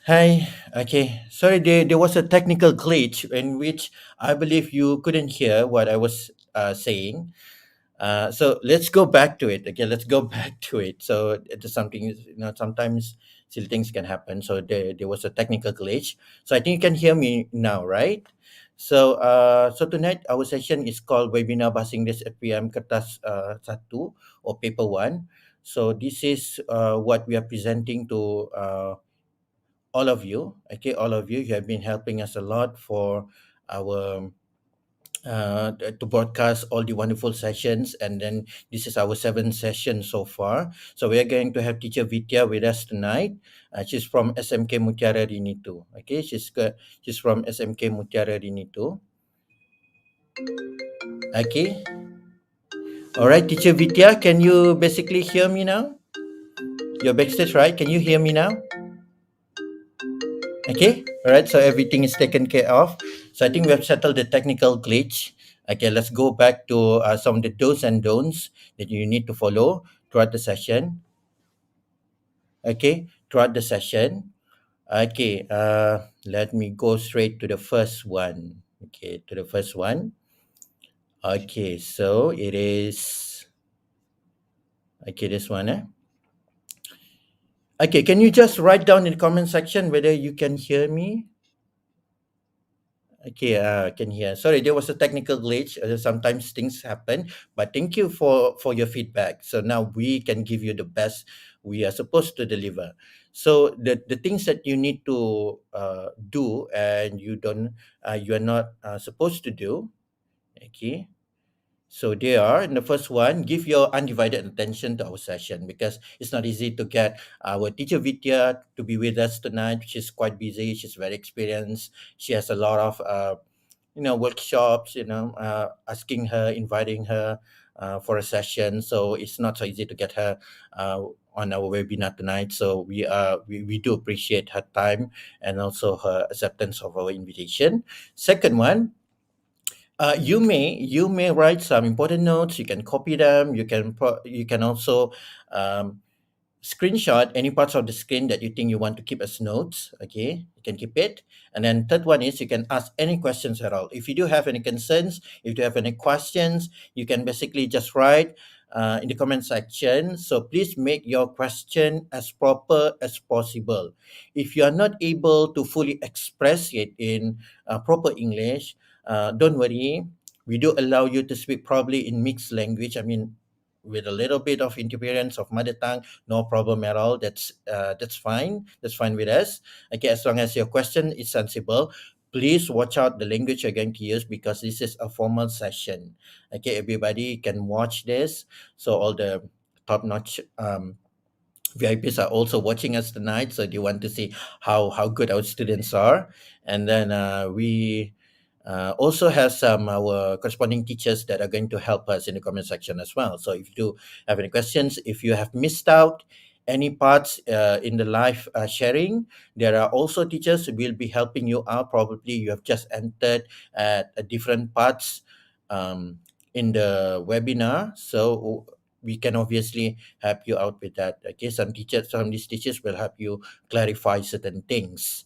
Hi. Okay. Sorry, there was a technical glitch in which I believe you couldn't hear what I was saying. So let's go back to it. Okay, let's go back to it. So it is something, sometimes silly things can happen. So there was a technical glitch. So I think you can hear me now, right? So tonight our session is called Webinar Bahasa Inggeris SPM Kertas 1 or Paper 1. So this is what we are presenting to all of you. Okay, all of you, you have been helping us a lot for our to broadcast all the wonderful sessions, and then this is our seventh session so far. So we are going to have teacher Vidya with us tonight. She's from SMK Mutiara Rini too. Okay, she's from SMK Mutiara Rini too. Okay, all right, teacher Vidya, can you basically hear me now? You're backstage, right? Can you hear me now? Okay, all right, so everything is taken care of. So I think we have settled the technical glitch. Okay, let's go back to some of the do's and don'ts that you need to follow throughout the session. Okay, throughout the session. Okay, let me go straight to the first one. Okay, to the first one. Okay, so it is, okay, this one. Okay, can you just write down in the comment section whether you can hear me? Okay, I can hear. Sorry, there was a technical glitch. Sometimes things happen, but thank you for your feedback. So now we can give you the best we are supposed to deliver. So the things that you need to do and you are not supposed to do. Okay, so they are, in the first one, give your undivided attention to our session, because it's not easy to get our teacher Vidya to be with us tonight. She's quite busy. She's very experienced. She has a lot of workshops, asking her, inviting her for a session. So it's not so easy to get her on our webinar tonight. So we do appreciate her time and also her acceptance of our invitation. Second one, you may write some important notes. You can copy them. You can also um, screenshot any parts of the screen that you think you want to keep as notes. Okay, you can keep it. And then third one is you can ask any questions at all. If you do have any concerns, if you have any questions, you can basically just write in the comment section. So please make your question as proper as possible. If you are not able to fully express it in proper English, don't worry. We do allow you to speak probably in mixed language. I mean, with a little bit of interference of mother tongue, no problem at all. That's fine. That's fine with us. Okay, as long as your question is sensible. Please watch out the language you're going to use, because this is a formal session. Okay, everybody can watch this. So all the top-notch VIPs are also watching us tonight, so they want to see how good our students are. And then we also have some our corresponding teachers that are going to help us in the comment section as well. So if you do have any questions, if you have missed out any parts in the live sharing, there are also teachers who will be helping you out. Probably you have just entered at different parts in the webinar, so we can obviously help you out with that. Okay, some of these teachers will help you clarify certain things.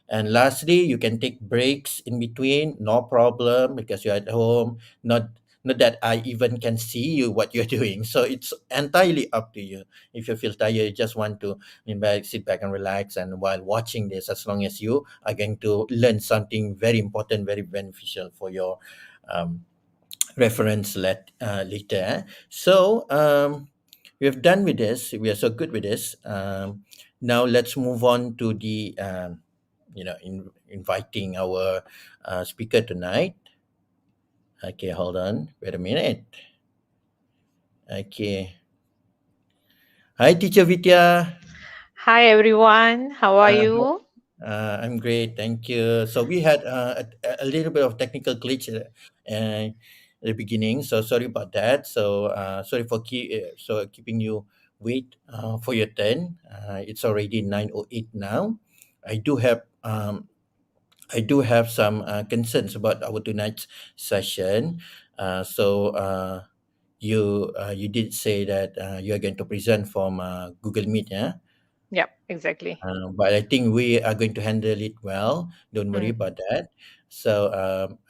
And lastly, you can take breaks in between, no problem, because you're at home. Not that I even can see you what you're doing. So it's entirely up to you. If you feel tired, you just want to sit back and relax. And while watching this, as long as you are going to learn something very important, very beneficial for your um, reference later. So we're done with this. We are so good with this. Now let's move on to the inviting our speaker tonight. Okay, hold on. Wait a minute. Okay. Hi, Teacher Vidya. Hi everyone, how are you? I'm great, thank you. So we had a little bit of technical glitch at the beginning, so sorry about that. So sorry for keeping you wait for your turn. It's already 9:08 now. I do have um, I do have some concerns about our tonight's session. So you did say that you are going to present from Google Meet, yeah. Yep, exactly. But I think we are going to handle it well. Don't worry Mm. about that. So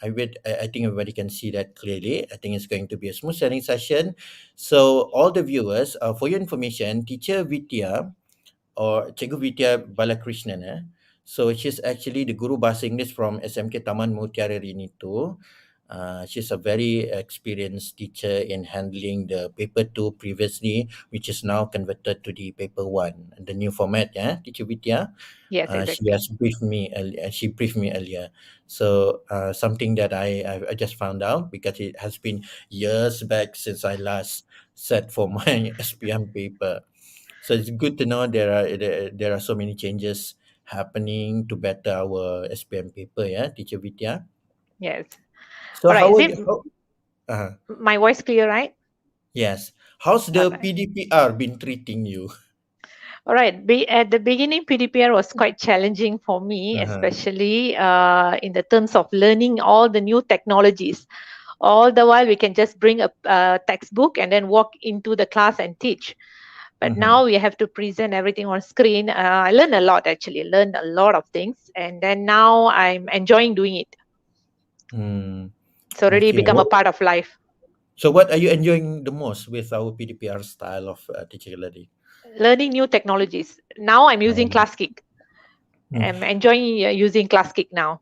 I think everybody can see that clearly. I think it's going to be a smooth sailing session. So all the viewers, for your information, Teacher Vidya or Cikgu Vidya Balakrishnan. So she's actually the Guru Bahasa Inggeris from SMK Taman Mutiara Rini too. She's a very experienced teacher in handling the paper 2 previously, which is now converted to the paper 1, the new format, yeah, Teacher Vidya. Yes, She exactly. has briefed me earlier. She briefed me earlier. So something that I just found out because it has been years back since I last sat for my SPM paper. So it's good to know there are so many changes happening to better our SPM paper, yeah, Teacher Vidya. Yes. So All right. how Is are it you? How, uh, my voice clear, right? yes. How's All the right. PDPR been treating you? All right. At the beginning, PDPR was quite challenging for me, Uh-huh. especially in the terms of learning all the new technologies. All the while, we can just bring a textbook and then walk into the class and teach. But Mm-hmm. now we have to present everything on screen. I learned a lot, actually, learned a lot of things. And then now I'm enjoying doing it. Mm. It's already Okay. become a part of life. So what are you enjoying the most with our PDPR style of teaching learning? Learning new technologies. Now I'm using Um, ClassKick. mm, I'm enjoying using ClassKick now.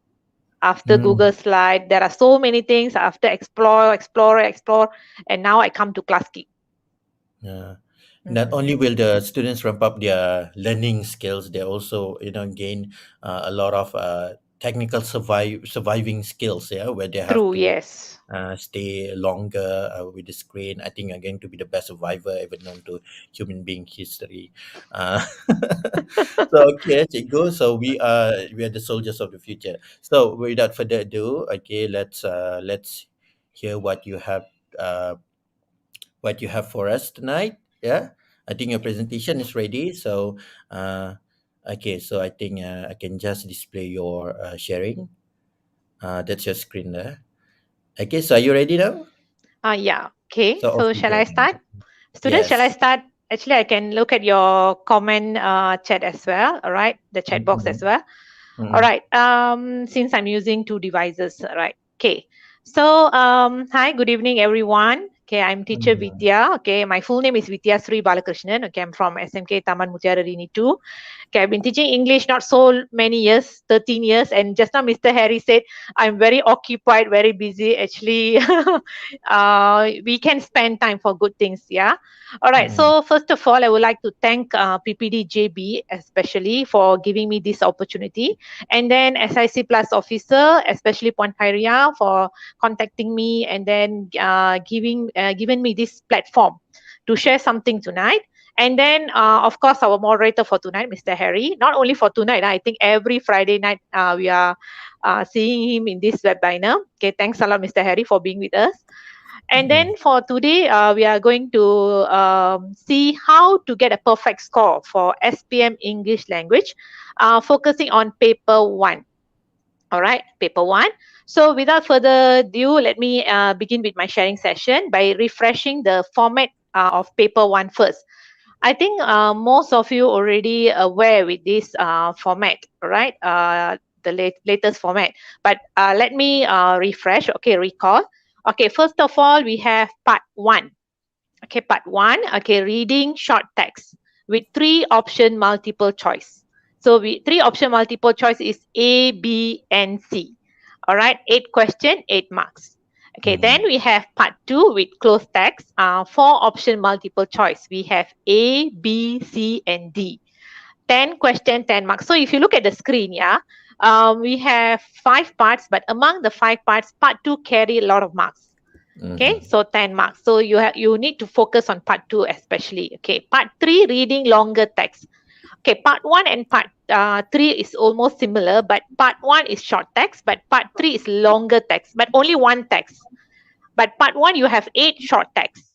After mm, Google Slide, there are so many things. After explore, and now I come to ClassKick. yeah. Not Mhm. only will the students ramp up their learning skills, they also gain a lot of technical surviving skills. Yeah, where they have True, to yes. stay longer with the screen. I think are going to be the best survivor ever known to human being history. Uh, so okay, Cikgu. So we are the soldiers of the future. So without further ado, okay, let's hear uh, what you have for us tonight. Yeah, I think your presentation is ready. So okay, so I think I can just display your sharing. That's your screen there. Okay, so are you ready now? Yeah. Okay. So off So you shall go. I start? Students, shall I Yes. start? Actually, I can look at your comment chat as well. All right, the chat box as Mm-hmm. well. All Mm-hmm. right. Since I'm using two devices, all right. Okay. So, hi, good evening, everyone. Okay, I'm teacher Mm-hmm. Vidya. Okay, my full name is Vithiyasri Balakrishnan. Okay, I'm from SMK Taman Mutiara Rini 2. Okay, I've been teaching English not so many years, 13 years. And just now, Mr. Harry said, I'm very occupied, very busy. Actually, we can spend time for good things. Yeah. All right. Mm-hmm. So, first of all, I would like to thank PPDJB especially for giving me this opportunity. And then SIC Plus officer, especially Puan Khairia, for contacting me and then given me this platform to share something tonight. And then, of course, our moderator for tonight, Mr. Harry. Not only for tonight, I think every Friday night we are seeing him in this webinar. Okay, thanks a lot, Mr. Harry, for being with us. And Mm-hmm. then for today, we are going to see how to get a perfect score for SPM English language, focusing on paper one. All right, paper one. So without further ado, let me begin with my sharing session by refreshing the format of paper one first. I think most of you already aware with this format, right? The latest format. But let me refresh. Okay, recall. Okay, first of all, we have part one. Okay, part one. Okay, reading short text with three option multiple choice. So we three option multiple choice is A, B, and C. All right, 8 question, 8 marks. Okay, then Mm-hmm. we have part two with closed text. Four option multiple choice. We have A, B, C, and D. 10 question, 10 marks. So if you look at the screen, yeah, we have 5 parts, but among the 5 parts, part two carry a lot of marks. Okay, Mm-hmm. so 10 marks. So you need to focus on part two especially. Okay, part three, reading longer text. Okay, part one and part three is almost similar, but part one is short text, but part three is longer text, but only one text. But part one, you have 8 short texts.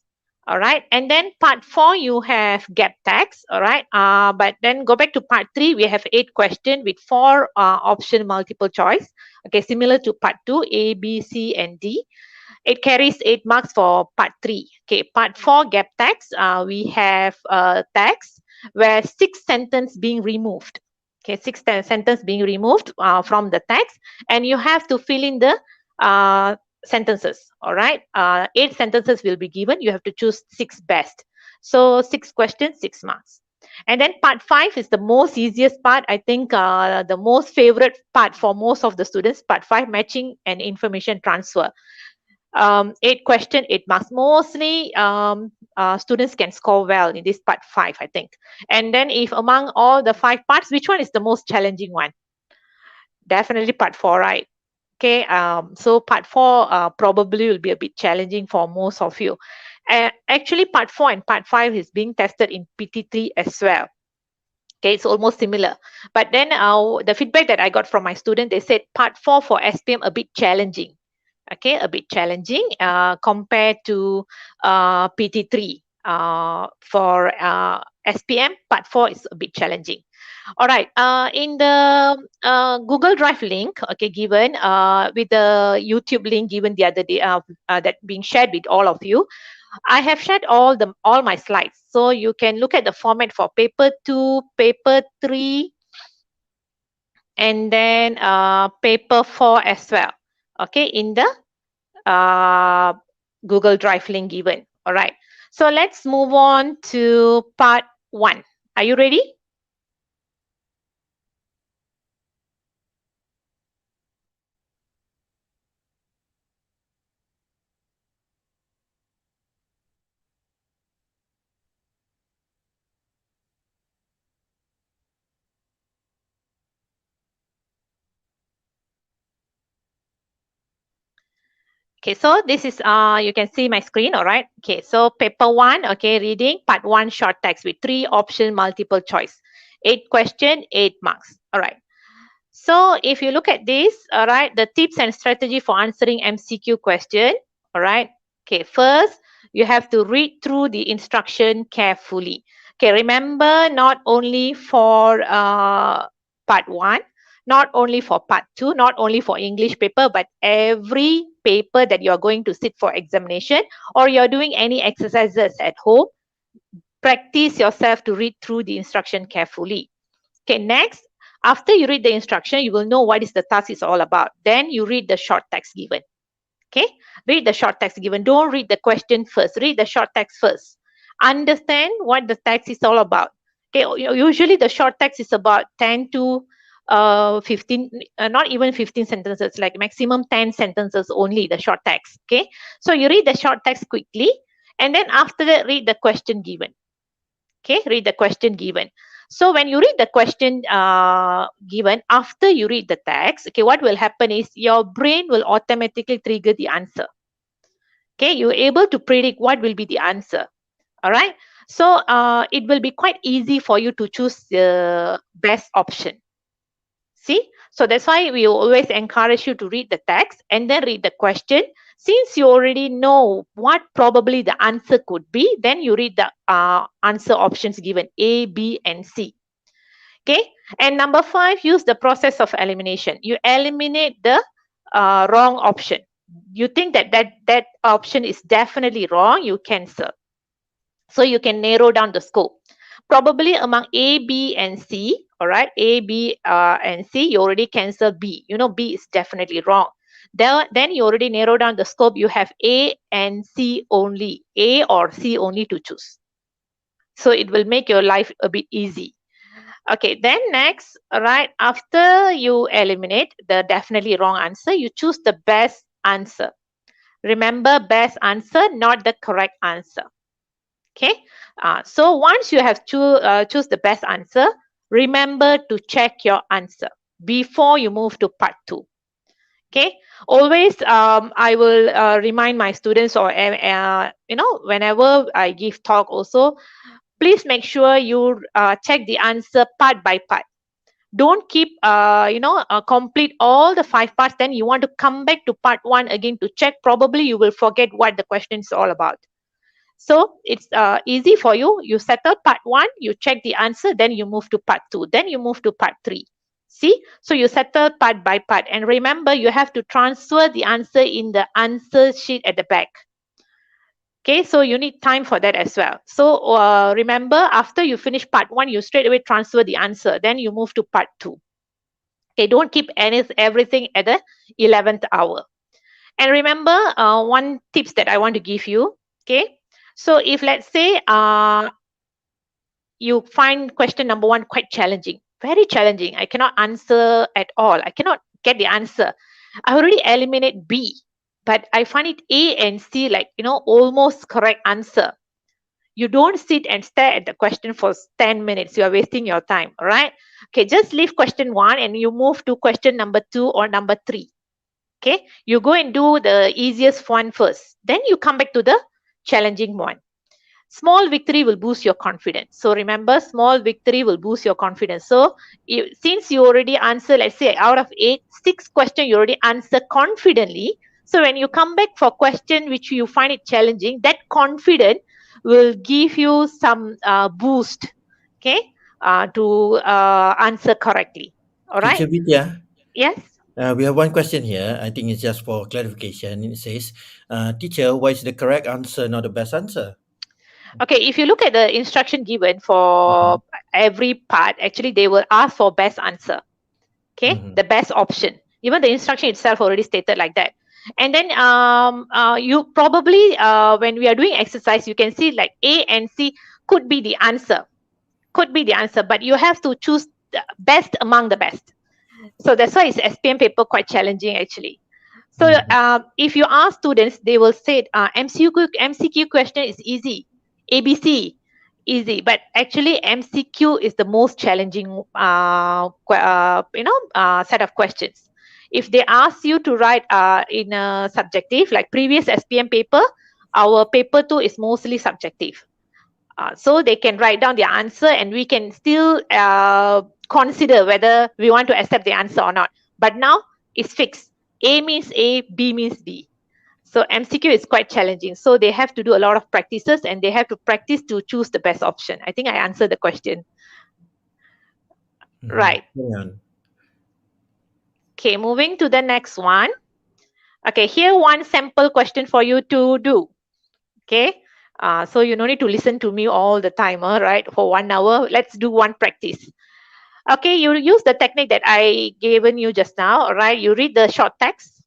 All right. And then part four, you have gap text. All right. But then go back to part three, we have 8 questions with four option multiple choice. Okay, similar to part two, A, B, C, and D. It carries 8 marks for part 3. Okay, part 4 gap text. We have text where 6 sentence being removed. Okay, 6 sentence being removed from the text, and you have to fill in the sentences. All right, 8 sentences will be given. You have to choose 6 best. So 6 questions, 6 marks. And then part 5 is the most easiest part. I think the most favorite part for most of the students. Part 5, matching and information transfer. 8 question, 8 marks. Mostly students can score well in this part 5, I think. And then if among all the 5 parts, which one is the most challenging one? Definitely part 4, right? Okay, so part 4 probably will be a bit challenging for most of you. Actually, part 4 and part 5 is being tested in PT3 as well. Okay, it's almost similar. But then the feedback that I got from my student, they said part 4 for SPM a bit challenging. Okay, a bit challenging compared to PT3. For SPM, part 4 is a bit challenging. All right. In the Google Drive link, okay, given with the YouTube link given the other day, that being shared with all of you, I have shared all my slides, so you can look at the format for paper 2, paper 3, and then paper 4 as well. Okay, in the Google Drive link given. All right. So let's move on to part 1. Are you ready? Okay, so this is you can see my screen, all right. Okay, so paper 1, okay, reading part 1 short text with 3 option multiple choice. 8 question, 8 marks. All right. So if you look at this, all right, the tips and strategy for answering MCQ question, all right. Okay, first you have to read through the instruction carefully. Okay, remember, not only for part 1, not only for part 2, not only for English paper, but every paper that you are going to sit for examination, or you're doing any exercises at home, practice yourself to read through the instruction carefully. Okay, next, after you read the instruction, you will know what is the task is all about. Then you read the short text given. Okay, read the short text given. Don't read the question first. Read the short text first. Understand what the text is all about. Okay, usually the short text is about 10 to 15, not even 15 sentences, like maximum 10 sentences only, the short text. Okay, so you read the short text quickly, and then after that, read the question given. Okay, read the question given. So when you read the question given, after you read the text, okay, what will happen is your brain will automatically trigger the answer. Okay, you're able to predict what will be the answer. All right. So it will be quite easy for you to choose the best option. See, so that's why we always encourage you to read the text and then read the question. Since you already know what probably the answer could be, then you read the answer options given A, B, and C. Okay, and number 5, use the process of elimination. You eliminate the wrong option. You think that option is definitely wrong, you cancel. So you can narrow down the scope. Probably among A, B, and C, all right, A, B, and C, you already cancel B. You know B is definitely wrong. Then you already narrow down the scope. You have A and C only, A or C only to choose. So it will make your life a bit easy. Okay, then next, all right, after you eliminate the definitely wrong answer, you choose the best answer. Remember, best answer, not the correct answer. Okay, so once you have choose the best answer, remember to check your answer before you move to part 2. Okay, always I will remind my students, or whenever I give talk also, please make sure you check the answer part by part. Don't keep complete all the 5 parts, then you want to come back to part 1 again to check. Probably you will forget what the question is all about. So it's easy for you. You settle part 1, you check the answer, then you move to part 2, then you move to part 3. See, so you settle part by part, and remember you have to transfer the answer in the answer sheet at the back. Okay, so you need time for that as well. So remember, after you finish part 1, you straight away transfer the answer, then you move to part 2. Okay, don't keep everything at the 11th hour. And remember, one tips that I want to give you. Okay, so if let's say you find question number 1 quite challenging, very challenging, I cannot answer at all, I cannot get the answer, I already eliminate B, but I find it A and C, like, almost correct answer. You don't sit and stare at the question for 10 minutes. You are wasting your time. All right. Okay. Just leave question 1 and you move to question number 2 or number 3. Okay. You go and do the easiest one first. Then you come back to the challenging one. Small victory will boost your confidence. So remember, small victory will boost your confidence. So since you already answer, let's say out of 8, 6 questions you already answer confidently. So when you come back for question which you find it challenging, that confidence will give you some boost, okay, to answer correctly. All right. Teacher Vidya, Yes. we have one question here. I think it's just for clarification. It says, teacher, why is the correct answer not the best answer? Okay, if you look at the instruction given for Mhm. every part, actually they will ask for best answer. Okay, Mhm. the best option. Even the instruction itself already stated like that. And then you probably, when we are doing exercise, you can see like A and C could be the answer, but you have to choose the best among the best. So that's why it's SPM paper quite challenging actually. So Mhm. if you ask students, they will say MCQ question is easy, ABC easy, but actually MCQ is the most challenging set of questions. If they ask you to write in a subjective, like previous SPM paper, our paper 2 is mostly subjective. So they can write down their answer and we can still consider whether we want to accept the answer or not. But now it's fixed. A means A, B means B. So MCQ is quite challenging. So they have to do a lot of practices and they have to practice to choose the best option. I think I answered the question. Mhm. Right. Carry on. Okay, moving to the next one. Okay, here one sample question for you to do. Okay. So you no need to listen to me all the time, right? For 1 hour. Let's do one practice. Okay, you use the technique that I given you just now. All right, you read the short text.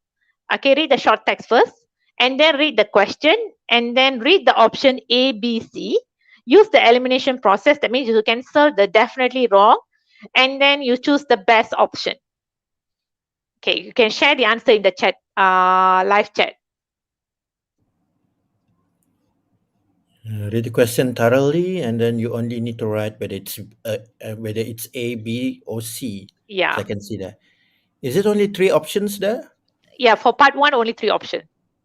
Okay, read the short text first, and then read the question, and then read the option A, B, C. Use the elimination process. That means you cancel the definitely wrong, and then you choose the best option. Okay, you can share the answer in the chat, live chat. Read the question thoroughly, and then you only need to write whether it's A, B, or C. So I Yeah, can see that. Is it only three options there? yeah. For part 1, only 3 options.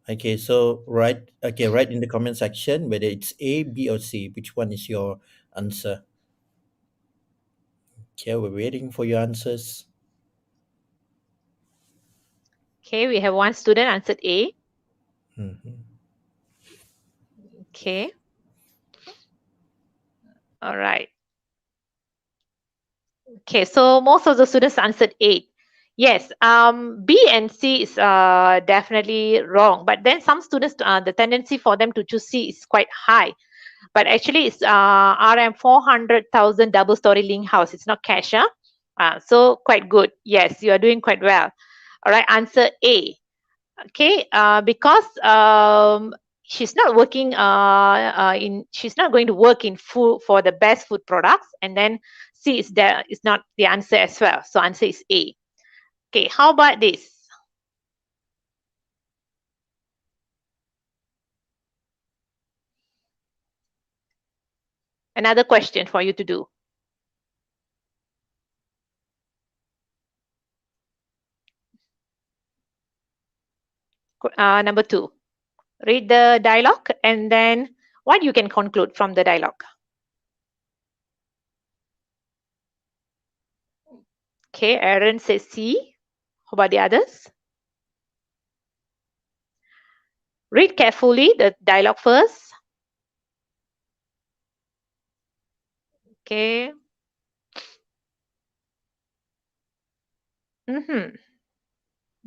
Okay, so write in the comment section whether it's A, B, or C. Which one is your answer? Okay, we're waiting for your answers. Okay, we have one student answered A. Mhm. Okay, all right. Okay, so most of the students answered 8. Yes, B and C is definitely wrong. But then some students, the tendency for them to choose C is quite high. But actually, it's RM 400,000 double story link house. It's not cash, huh? So quite good. Yes, you are doing quite well. All right, answer A. Okay, because she's not working she's not going to work in food for the best food products, and then C is not the answer as well, so answer is A. Okay, how about this? Another question for you to do. Number 2, read the dialogue and then what you can conclude from the dialogue. Okay, Aaron says C. How about the others? Read carefully the dialogue first. Okay. Mm-hmm.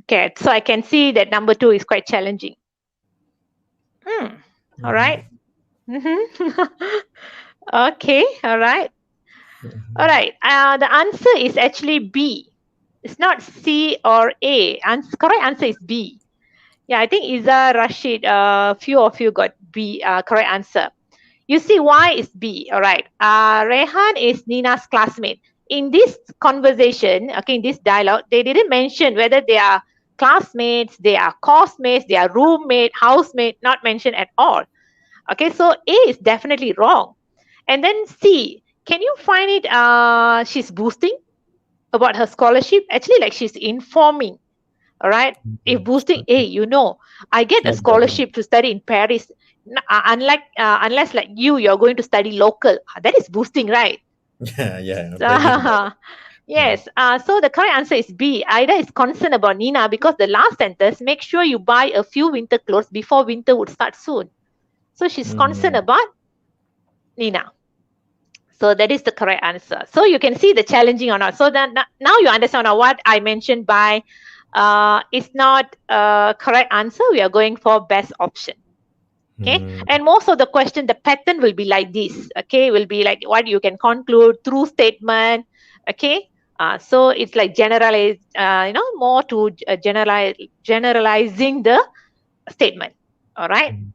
Okay, so I can see that number 2 is quite challenging. All right. Mm-hmm. Okay, all right. All right. The answer is actually B. It's not C or A. Correct answer is B. Yeah, I think Iza, Rashid, few of you got B, correct answer. You see why is B. All right. Rehan is Nina's classmate. In this conversation, okay, in this dialogue, they didn't mention whether they are classmates, they are course-mates, they are roommate, housemate, not mentioned at all. Okay, so A is definitely wrong. And then C, can you find it? She's boosting about her scholarship. Actually, like she's informing. All right. If boosting, hey, I get It's a not that one. scholarship to study in Paris. Unless like you're going to study local. That is boosting, right? Yeah, yeah, bragging about So, it. Yeah. yes. So the correct answer is B. Ida is concerned about Nina because the last sentence, make sure you buy a few winter clothes before winter would start soon. So she's concerned Mm. about Nina. So that is the correct answer. So you can see the challenging or not. So then now you understand what I mentioned by it's not a correct answer. We are going for best option. Okay. Mm. And most of the question, the pattern will be like this. Okay. Will be like what you can conclude through statement. Okay. So it's like more to generalizing the statement. All right. Mm.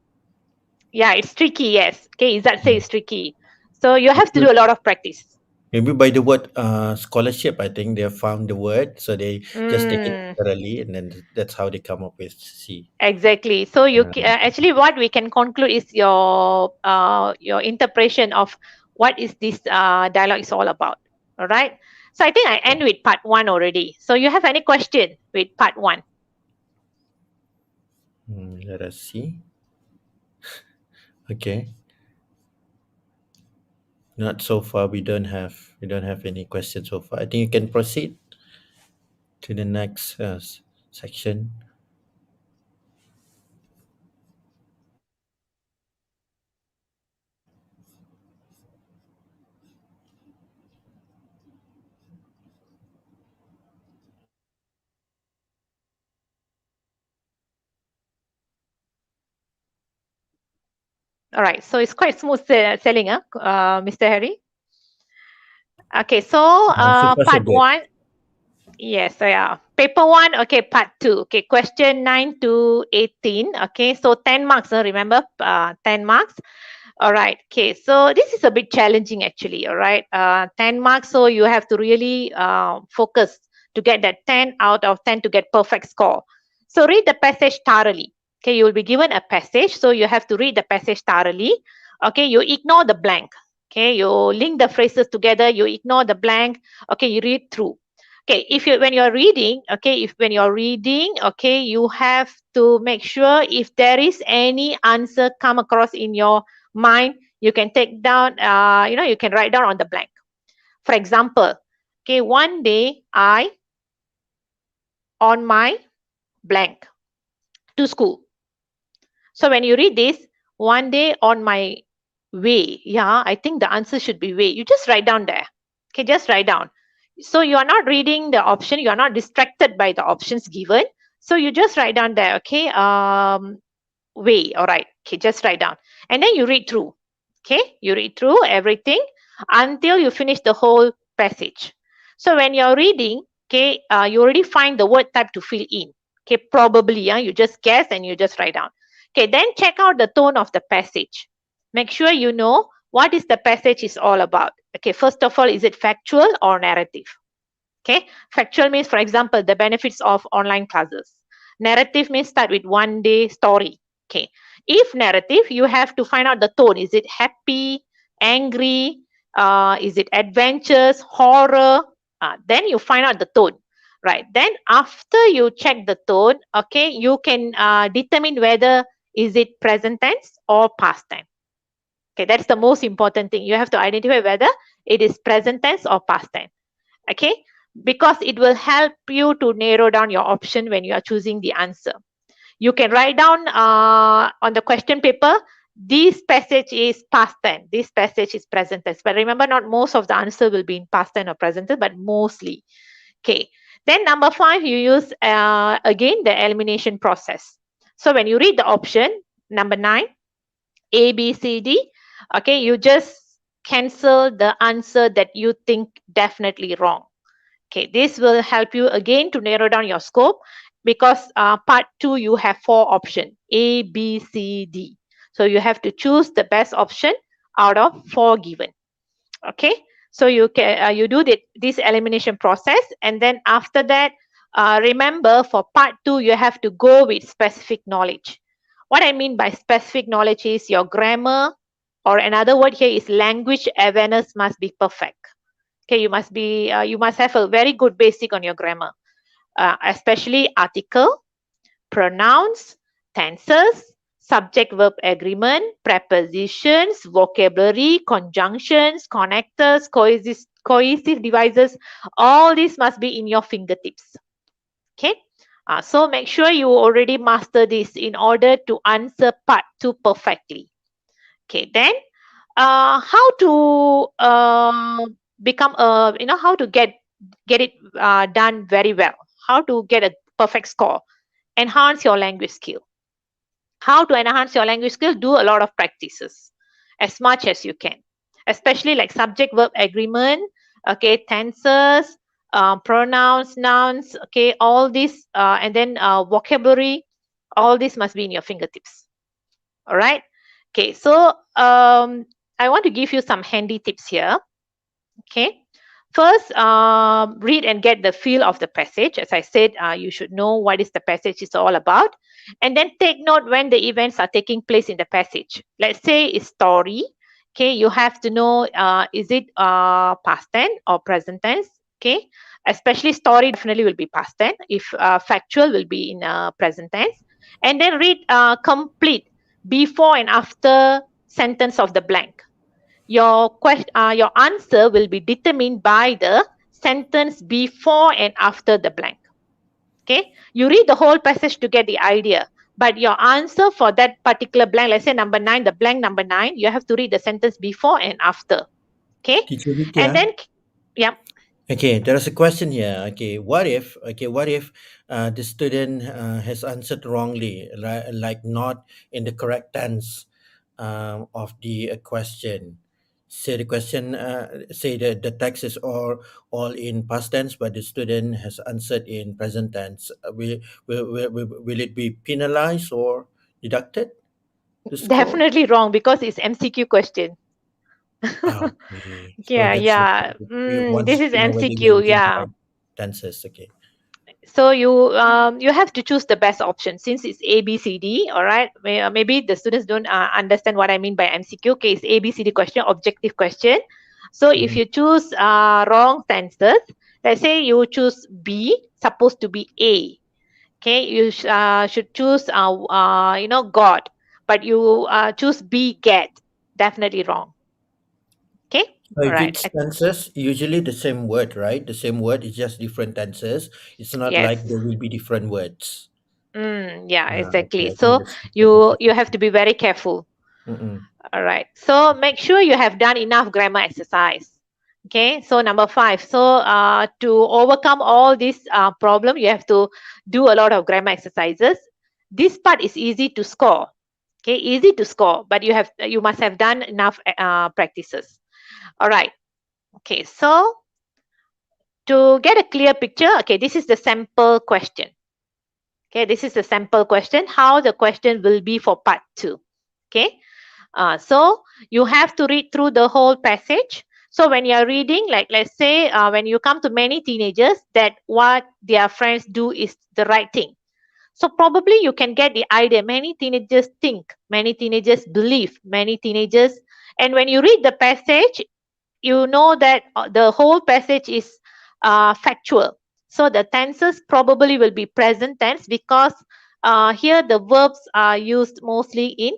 Yeah, it's tricky. Yes. Okay. Is that say Mm. it's tricky? So you have to Maybe do a lot of practice. maybe by the word scholarship, I think they have found the word, so they just take it Mm, literally, and then that's how they come up with C. exactly. So actually what we can conclude is your interpretation of what is this dialogue is all about. All right. So I think I end with part 1 already. So you have any question with part 1? Let us see. Okay, not so far. We don't have any questions so far. I think you can proceed to the next section. All right. So it's quite smooth selling, Mr. Harry. Okay. So So far so part good. 1. Yes, yeah. Paper 1, okay, part 2. Okay, question 9 to 18. Okay, so 10 marks, remember, 10 marks. All right, okay, so this is a bit challenging actually, all right. 10 marks, so you have to really focus to get that 10 out of 10 to get perfect score. So read the passage thoroughly. Okay, you will be given a passage, so you have to read the passage thoroughly. Okay, you ignore the blank. Okay, you link the phrases together, you ignore the blank. Okay, you read through. Okay, when you're reading, okay, you have to make sure if there is any answer come across in your mind, you can take down, you can write down on the blank. For example, okay, one day I on my blank to school. So when you read this, one day on my way, yeah, I think the answer should be way. You just write down there. Okay, just write down. So you are not reading the option, you are not distracted by the options given. So you just write down there, okay, way, all right. Okay, just write down. And then you read through. Okay, you read through everything until you finish the whole passage. So when you're reading, okay, you already find the word type to fill in. Okay, probably, you just guess and you just write down. Okay, then check out the tone of the passage. Make sure you know what is the passage is all about. Okay, first of all, is it factual or narrative? Okay, factual means, for example, the benefits of online classes. Narrative means start with one day story. Okay, if narrative, you have to find out the tone. Is it happy, angry? Is it adventures, horror? Then you find out the tone. Right. Then after you check the tone, okay, you can determine whether is it present tense or past tense. Okay, that's the most important thing. You have to identify whether it is present tense or past tense. Okay, because it will help you to narrow down your option when you are choosing the answer. You can write down on the question paper, this passage is past tense, this passage is present tense. But remember, not most of the answer will be in past tense or present tense, but mostly. Okay, Then number 5, you use again the elimination process. So when you read the option number 9, A, B, C, D, okay, you just cancel the answer that you think definitely wrong. Okay, this will help you again to narrow down your scope, because part 2 you have 4 options, A, B, C, D. So you have to choose the best option out of 4 given. Okay, so you can you do this elimination process, and then after that, remember for part 2 you have to go with specific knowledge. What I mean by specific knowledge is your grammar, or another word here is language awareness must be perfect. Okay, you must have a very good basic on your grammar, especially article, pronouns, tenses, subject verb agreement, prepositions, vocabulary, conjunctions, connectors, cohesive devices. All this must be in your fingertips. Okay. So make sure you already master this in order to answer part 2 perfectly. Okay. Then how to become a, how to get it done very well, how to get a perfect score. Enhance your language skill. How to enhance your language skill? Do a lot of practices as much as you can, especially like subject verb agreement, okay, tenses, pronouns, nouns, okay, all this, and then vocabulary. All this must be in your fingertips. All right. Okay, so I want to give you some handy tips here. Okay. First, read and get the feel of the passage. As I said, you should know what is the passage is all about. And then take note when the events are taking place in the passage. Let's say it's story. Okay, you have to know, is it past tense or present tense? Okay, especially story definitely will be past tense. If factual will be in present tense. And then read complete before and after sentence of the blank. Your answer will be determined by the sentence before and after the blank. Okay, you read the whole passage to get the idea, but your answer for that particular blank, let's say number 9, the blank number 9, you have to read the sentence before and after. Okay, Teacher and Vidya. then yeah. Okay, there is a question here. What if the student has answered wrongly, like not in the correct tense of the question. Say the question, say that the text is all in past tense, but the student has answered in present tense. Will it be penalized or deducted the score? Definitely wrong, because it's MCQ question. Okay, so Yeah, that's the yeah. we This wants is to know whether you're MCQ. using the Yeah. right tenses. Okay. So you have to choose the best option, since it's A, B, C, D. All right. Maybe the students don't understand what I mean by MCQ. Okay, it's A, B, C, D question, objective question. So if Mhm. you choose wrong tenses, let's say you choose B, supposed to be A. Okay, you should choose God, but you choose B, get. Definitely wrong. Okay. So All if right. it's tenses, usually the same word, right? The same word is just different tenses. It's not like Yes. there will be different words. Yeah, Okay, exactly. I think So that's the you confusion. have to be very careful. Mm-mm. All right. So make sure you have done enough grammar exercise. Okay. So number 5. So to overcome all this problem, you have to do a lot of grammar exercises. This part is easy to score. Okay, easy to score, but you must have done enough practices. All right. Okay. So to get a clear picture, okay, this is the sample question. Okay, this is the sample question. How the question will be for part 2. Okay. So you have to read through the whole passage. So when you are reading, like let's say when you come to many teenagers, that what their friends do is the right thing. So probably you can get the idea. Many teenagers think, many teenagers believe, many teenagers. And when you read the passage, you know that the whole passage is factual. So the tenses probably will be present tense, because here the verbs are used mostly in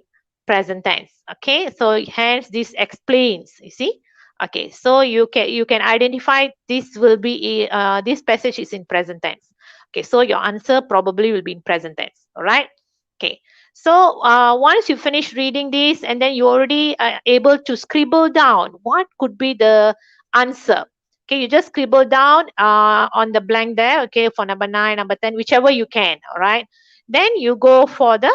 present tense. Okay, so hence this explains. You see. Okay, so you can identify this will be this passage is in present tense. Okay, so your answer probably will be in present tense. All right. Okay. So once you finish reading this, and then you already able to scribble down what could be the answer. Okay, you just scribble down on the blank there, okay, for number 9, number 10, whichever you can, all right? Then you go for the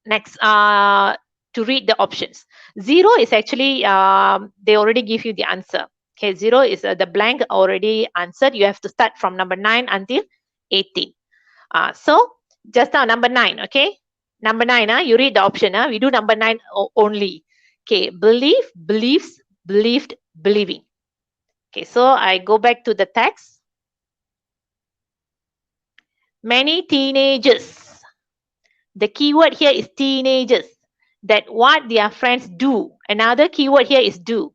next to read the options. 0 is actually, they already give you the answer. Okay, 0 is the blank already answered. You have to start from number 9 until 18. So just now number 9, okay? Number 9, you read the option. We do number 9 only. Okay, believe, believes, believed, believing. Okay, so I go back to the text. Many teenagers. The keyword here is teenagers. That what their friends do. Another keyword here is do.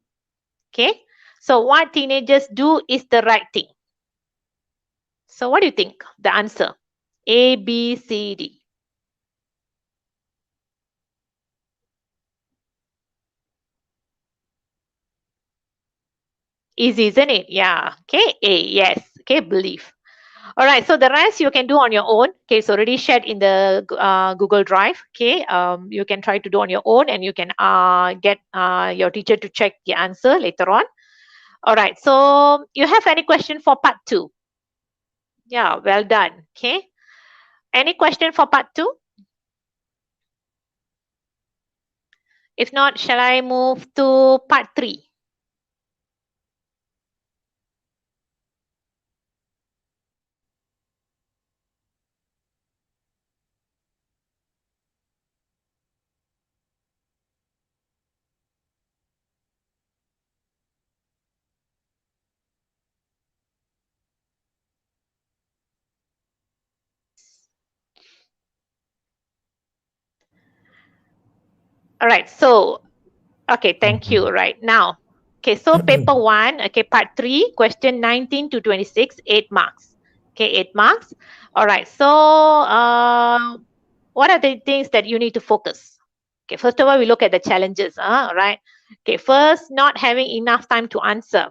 Okay, so what teenagers do is the right thing. So what do you think? The answer? A, B, C, D. Easy, isn't it? Yeah. Okay, A, yes. Okay, believe. All right, so the rest you can do on your own. Okay, it's already shared in the Google Drive. Okay, you can try to do on your own, and you can get your teacher to check the answer later on. All right, so you have any question for part 2? Yeah, well done. Okay, any question for part 2? If not, shall I move to part 3? All right, so, okay, thank you. Right now, okay, so paper 1, okay, part 3, question 19 to 26, 8 marks. Okay, 8 marks. All right, so what are the things that you need to focus? Okay, first of all, we look at the challenges. All right. Okay, first, not having enough time to answer.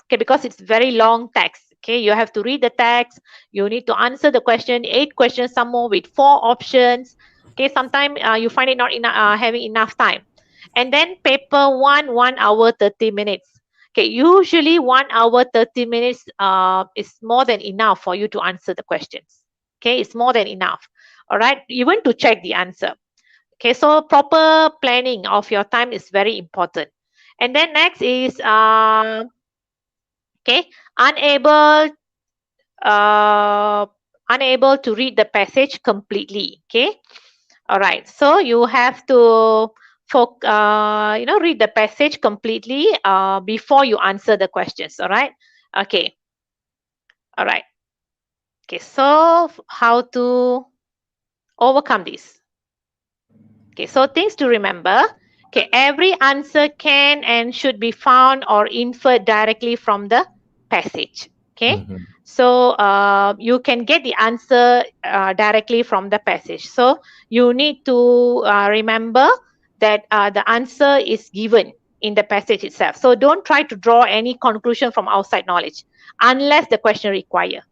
Okay, because it's very long text. Okay, you have to read the text. You need to answer the question, 8 questions, some more with 4 options. Okay, sometimes you find it not enough, having enough time. And then paper 1, 1 hour 30 minutes. Okay, usually 1 hour 30 minutes is more than enough for you to answer the questions. Okay, it's more than enough. All right, even to check the answer. Okay, so proper planning of your time is very important. And then next is okay, unable uh, unable to read the passage completely. Okay, all right, so you have to read the passage completely before you answer the questions. All right, okay, all right, okay, so how to overcome this? Okay, so things to remember. Okay, every answer can and should be found or inferred directly from the passage. Okay, so you can get the answer directly from the passage. So you need to remember that the answer is given in the passage itself. So don't try to draw any conclusion from outside knowledge unless the question requires.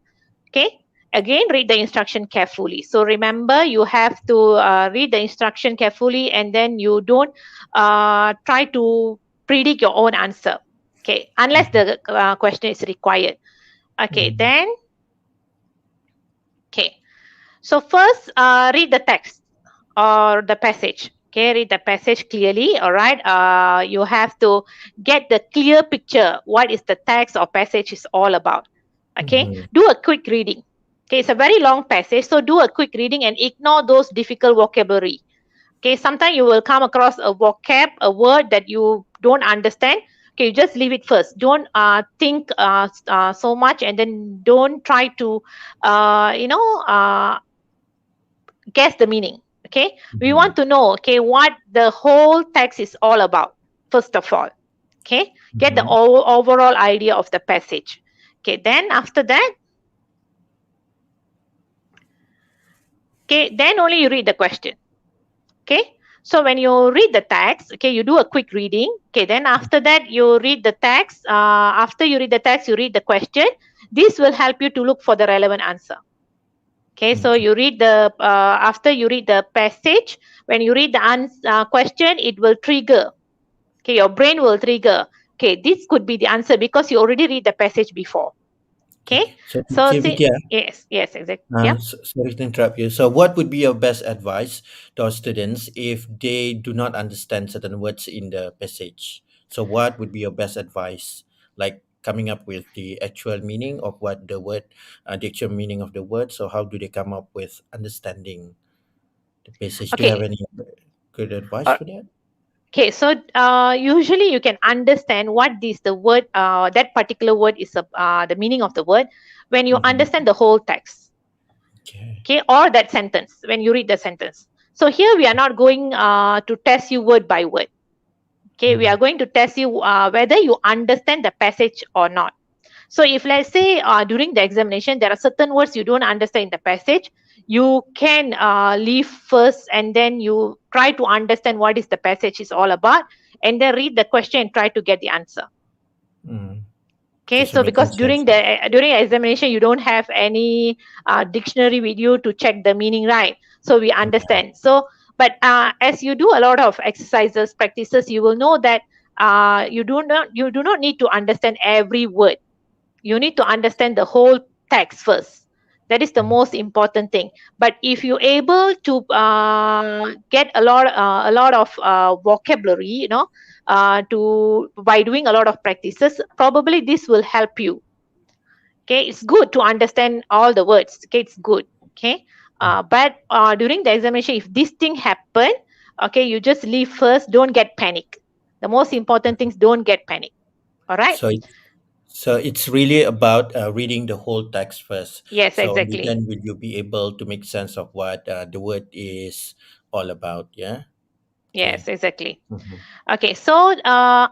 Okay, again, read the instruction carefully. So remember, you have to read the instruction carefully, and then you don't try to predict your own answer. Okay, unless the question is required. Okay, then, okay, so first read the text or the passage. Okay, read the passage clearly. All right, you have to get the clear picture what is the text or passage is all about. Okay, do a quick reading. Okay, it's a very long passage, so do a quick reading and ignore those difficult vocabulary. Okay, sometimes you will come across a a word that you don't understand. Okay, you just leave it first. Don't think so much, and then don't try to guess the meaning. Okay, we want to know, okay, what the whole text is all about, first of all. Okay, get the overall idea of the passage. Okay, then after that, okay, then only you read the question. Okay, so when you read the text, okay, you do a quick reading. Okay, then after that, you read the text. After you read the text, you read the question. This will help you to look for the relevant answer. Okay, so you read the after you read the passage, when you read the question, it will trigger. Okay, your brain will trigger. Okay, this could be the answer because you already read the passage before. Okay. Okay, So, so okay, see, Vidya, yes, exactly. Yeah. sorry to interrupt you. So, what would be your best advice to our students if they do not understand certain words in the passage? So, what would be your best advice? Like coming up with the actual meaning of what the word, the actual meaning of the word. So, how do they come up with understanding the passage? Do you have Okay. any good advice Uh, for that? okay. So usually you can understand what is the word. That particular word is the meaning of the word when you Mm-hmm. understand the whole text. Okay. Okay, or that sentence when you read the sentence. So here we are not going to test you word by word. Okay, we Mm. are going to test you whether you understand the passage or not. So if let's say during the examination there are certain words you don't understand in the passage, you can leave first and then you try to understand what is the passage is all about, and then read the question and try to get the answer. Mm. Okay, Just so making because sense. during examination you don't have any dictionary video to check the meaning, right? So we Yeah. understand. So, but as you do a lot of exercises, practices, you will know that you do not need to understand every word. You need to understand the whole text first. That is the Mm. most important thing. But if you're able to get a lot of vocabulary, to by doing a lot of practices, probably this will help you. Okay, it's good to understand all the words. Okay, it's good. Okay, but during the examination, if this thing happen, okay, you just leave first. Don't get panic. The most important things, don't get panic. All right. So, so it's really about reading the whole text first. Yes, So only exactly. then will you be able to make sense of what the word is all about. Yeah. Yes, Okay. exactly. Mm-hmm. Okay, so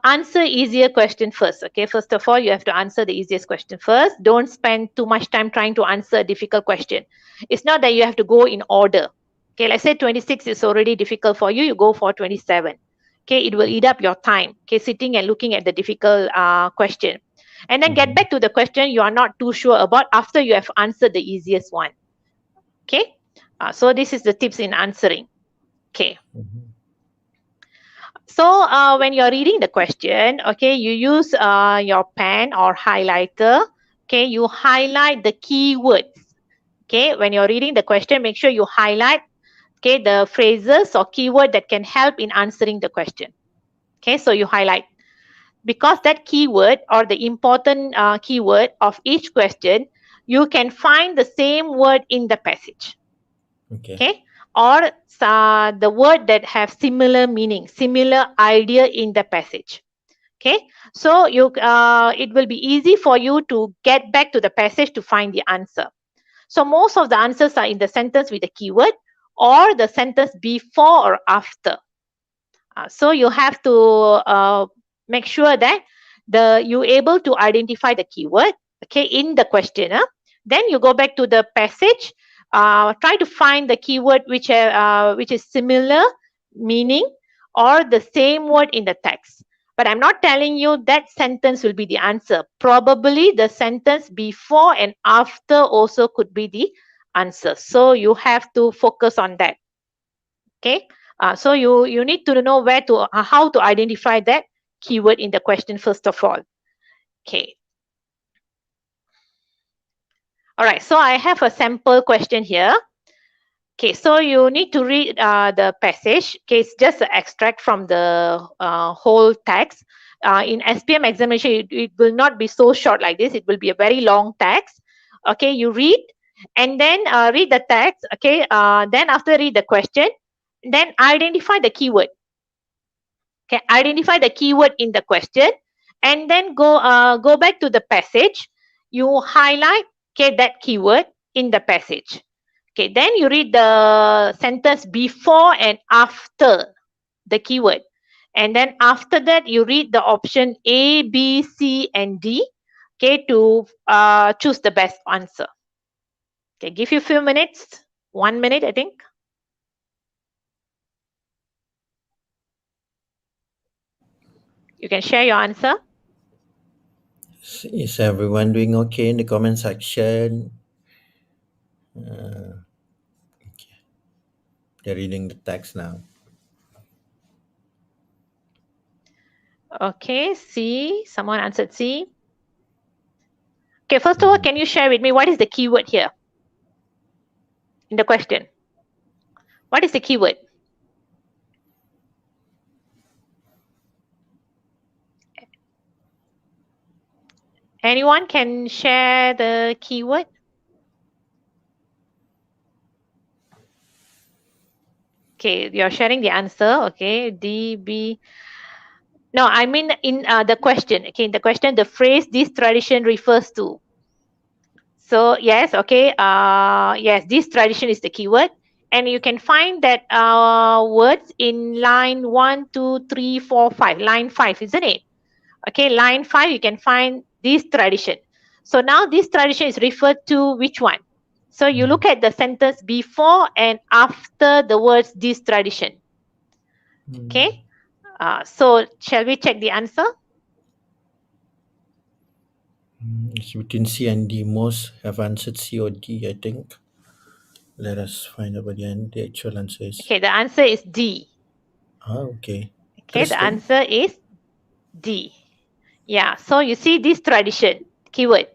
answer easier question first. Okay, first of all, you have to answer the easiest question first. Don't spend too much time trying to answer a difficult question. It's not that you have to go in order. Okay, let's say 26 is already difficult for you, you go for 27. Okay, it will eat up your time. Okay, sitting and looking at the difficult question. And then get Mm-hmm. back to the question you are not too sure about after you have answered the easiest one. Okay, so this is the tips in answering. Okay. Mm-hmm. So when you're reading the question, okay, you use your pen or highlighter. Okay, you highlight the keywords. Okay, when you're reading the question, make sure you highlight, okay, the phrases or keyword that can help in answering the question. Okay, so you highlight because that keyword or the important keyword of each question, you can find the same word in the passage. Okay. Okay, or the word that have similar meaning, similar idea in the passage. Okay, so it will be easy for you to get back to the passage to find the answer. So most of the answers are in the sentence with the keyword or the sentence before or after. So you have to make sure that you able to identify the keyword, okay, in the question. Then you go back to the passage, try to find the keyword which is similar meaning or the same word in the text. But I'm not telling you that sentence will be the answer. Probably the sentence before and after also could be the answer. So you have to focus on that. Okay, so you need to know where to how to identify that keyword in the question first of all. Okay, all right, so I have a sample question here. Okay, so you need to read the passage. Okay, it's just an extract from the whole text. In SPM examination, it will not be so short like this. It will be a very long text. Okay, you read and then read the text. Okay, then after read the question, then identify the keyword. Okay, identify the keyword in the question and then go back to the passage. You highlight, okay, that keyword in the passage. Okay, then you read the sentence before and after the keyword, and then after that you read the option A, B, C, and D, okay, to choose the best answer. Okay, give you a few minutes, 1 minute I think. You can share your answer. Is everyone doing okay in the comment section? Uh, they're reading the text now. Okay, C. Someone answered C. Okay, first of all, Mhm. can you share with me what is the keyword here in the question? What is the keyword? Anyone can share the keyword? Okay, you're sharing the answer. Okay, D, B. No, I mean in the question. Okay, in the question, the phrase this tradition refers to. So yes, okay. Yes, this tradition is the keyword, and you can find that words in line 1, 2, 3, 4, 5. Line 5, isn't it? Okay, line 5. You can find this tradition. So now this tradition is referred to which one? So you look at the sentence before and after the words this tradition. Okay. So shall we check the answer? It's between C and D. Most have answered C or D, I think. Let us find out what the actual answer is. Okay, the answer is D. Okay. Okay, the Interesting. answer is D. Yeah, so you see this tradition keyword.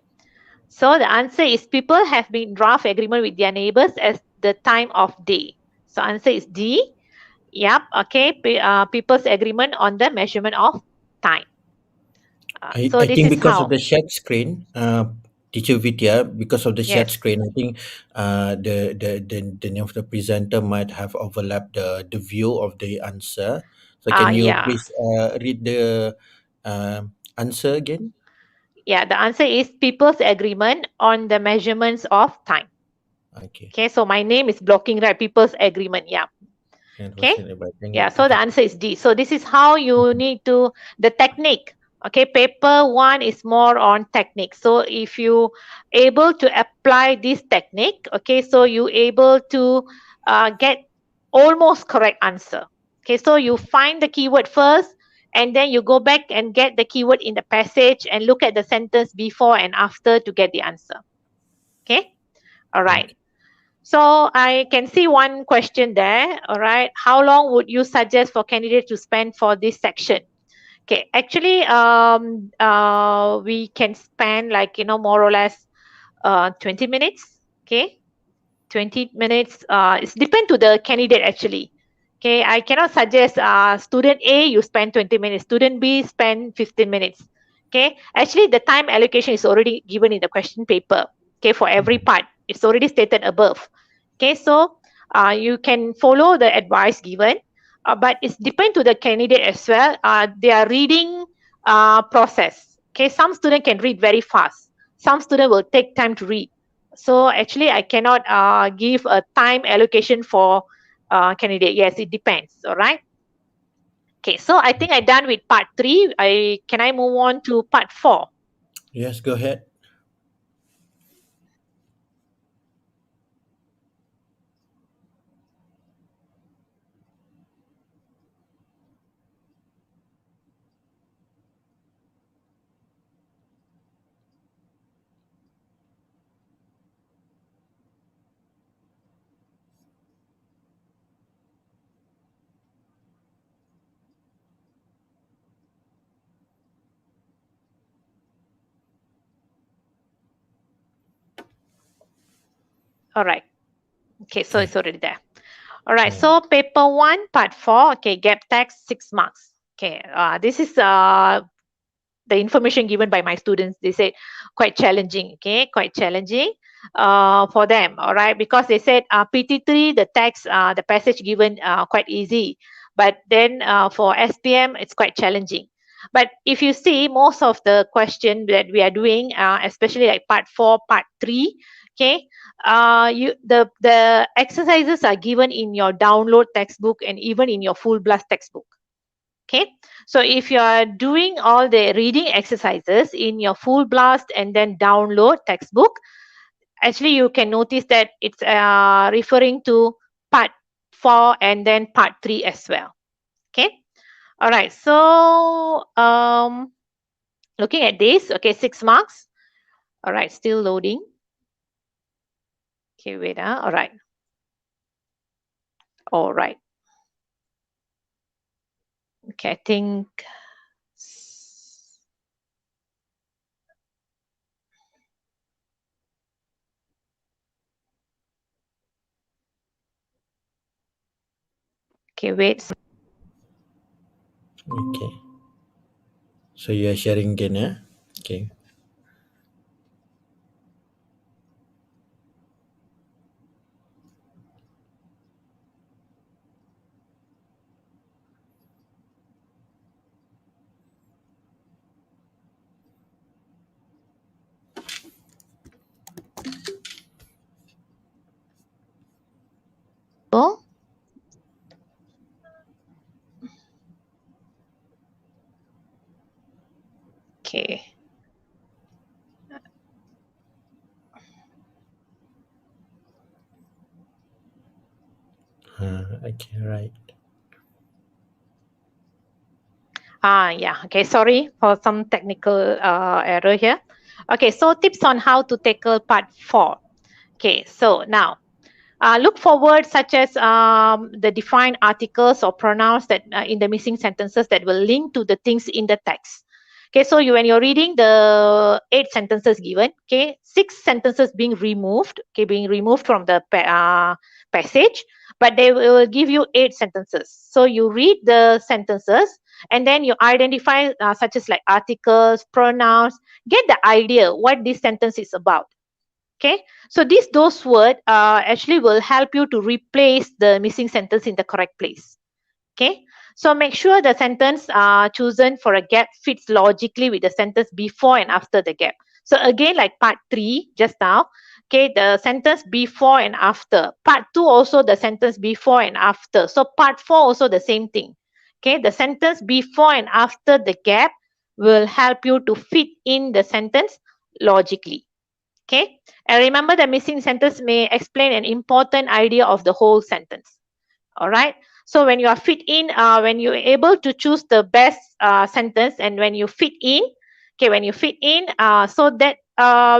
So the answer is people have been draft agreement with their neighbors as the time of day. So answer is D. Yep. Okay. People's agreement on the measurement of time. So I this think is because of how. the shared screen, teacher Vidya, because of the shared Yes. screen, I think the name of the presenter might have overlapped the view of the answer. So can you Yeah. please read the answer again? Yeah. The answer is people's agreement on the measurements of time. Okay. Okay. So my name is blocking right. People's agreement. Yeah. And Okay. was it by Yeah, Tengok? so the Okay. answer is D. So this is how you need to, the technique. Okay, paper one is more on technique. So if you able to apply this technique, okay, so you able to get almost correct answer. Okay, so you find the keyword first, and then you go back and get the keyword in the passage and look at the sentence before and after to get the answer. Okay, all right. Okay. So I can see one question there. All right. How long would you suggest for candidates to spend for this section? Okay. Actually, we can spend like more or less 20 minutes. Okay. 20 minutes. It's depend to the candidate actually. Okay. I cannot suggest student A you spend 20 minutes. Student B spend 15 minutes. Okay. Actually, the time allocation is already given in the question paper. Okay. For every Mhm. part, it's already stated above. Okay. So you can follow the advice given, but it's depend to the candidate as well. Their reading process. Okay. Some student can read very fast. Some student will take time to read. So actually, I cannot give a time allocation for candidate. Yes, it depends. All right. Okay. So I think I done with part three. I move on to part four. Yes, go ahead. All right. Okay. So Okay. it's already there. All right. Mm. So paper one, part four. Okay. Gap text 6 marks. Okay. This is the information given by my students. They said quite challenging. Okay. Quite challenging for them. All right. Because they said PT3, the text, the passage given quite easy. But then for SPM, it's quite challenging. But if you see most of the question that we are doing, especially like part four, part three, okay, the exercises are given in your download textbook and even in your full blast textbook. Okay, so if you are doing all the reading exercises in your full blast and then download textbook, actually you can notice that it's referring to part 4 and then part 3 as well. Okay, all right. So looking at this, okay, 6 marks. All right, still loading. Okay, wait. All right, all right. Okay, I think Okay, wait. Okay. So you are sharing again, yeah? Okay. Oh, okay. Okay, right. Yeah. Okay. Sorry for some technical error here. Okay. So tips on how to tackle part 4. Okay. So now look for words such as the defined articles or pronouns that in the missing sentences that will link to the things in the text. Okay, so when you're reading the 8 sentences given, okay, 6 sentences being removed, okay, being removed from the passage, but they will give you 8 sentences. So you read the sentences and then you identify such as like articles, pronouns, get the idea what this sentence is about. Okay, so those words actually will help you to replace the missing sentence in the correct place. Okay, so make sure the sentence chosen for a gap fits logically with the sentence before and after the gap. So again, like part 3 just now, okay, the sentence before and after. Part 2 also the sentence before and after. So part 4 also the same thing. Okay, the sentence before and after the gap will help you to fit in the sentence logically. Okay, and remember the missing sentence may explain an important idea of the whole sentence. All right, so when you are fit in, when you're able to choose the best sentence, and when you fit in, okay, when you fit in, so that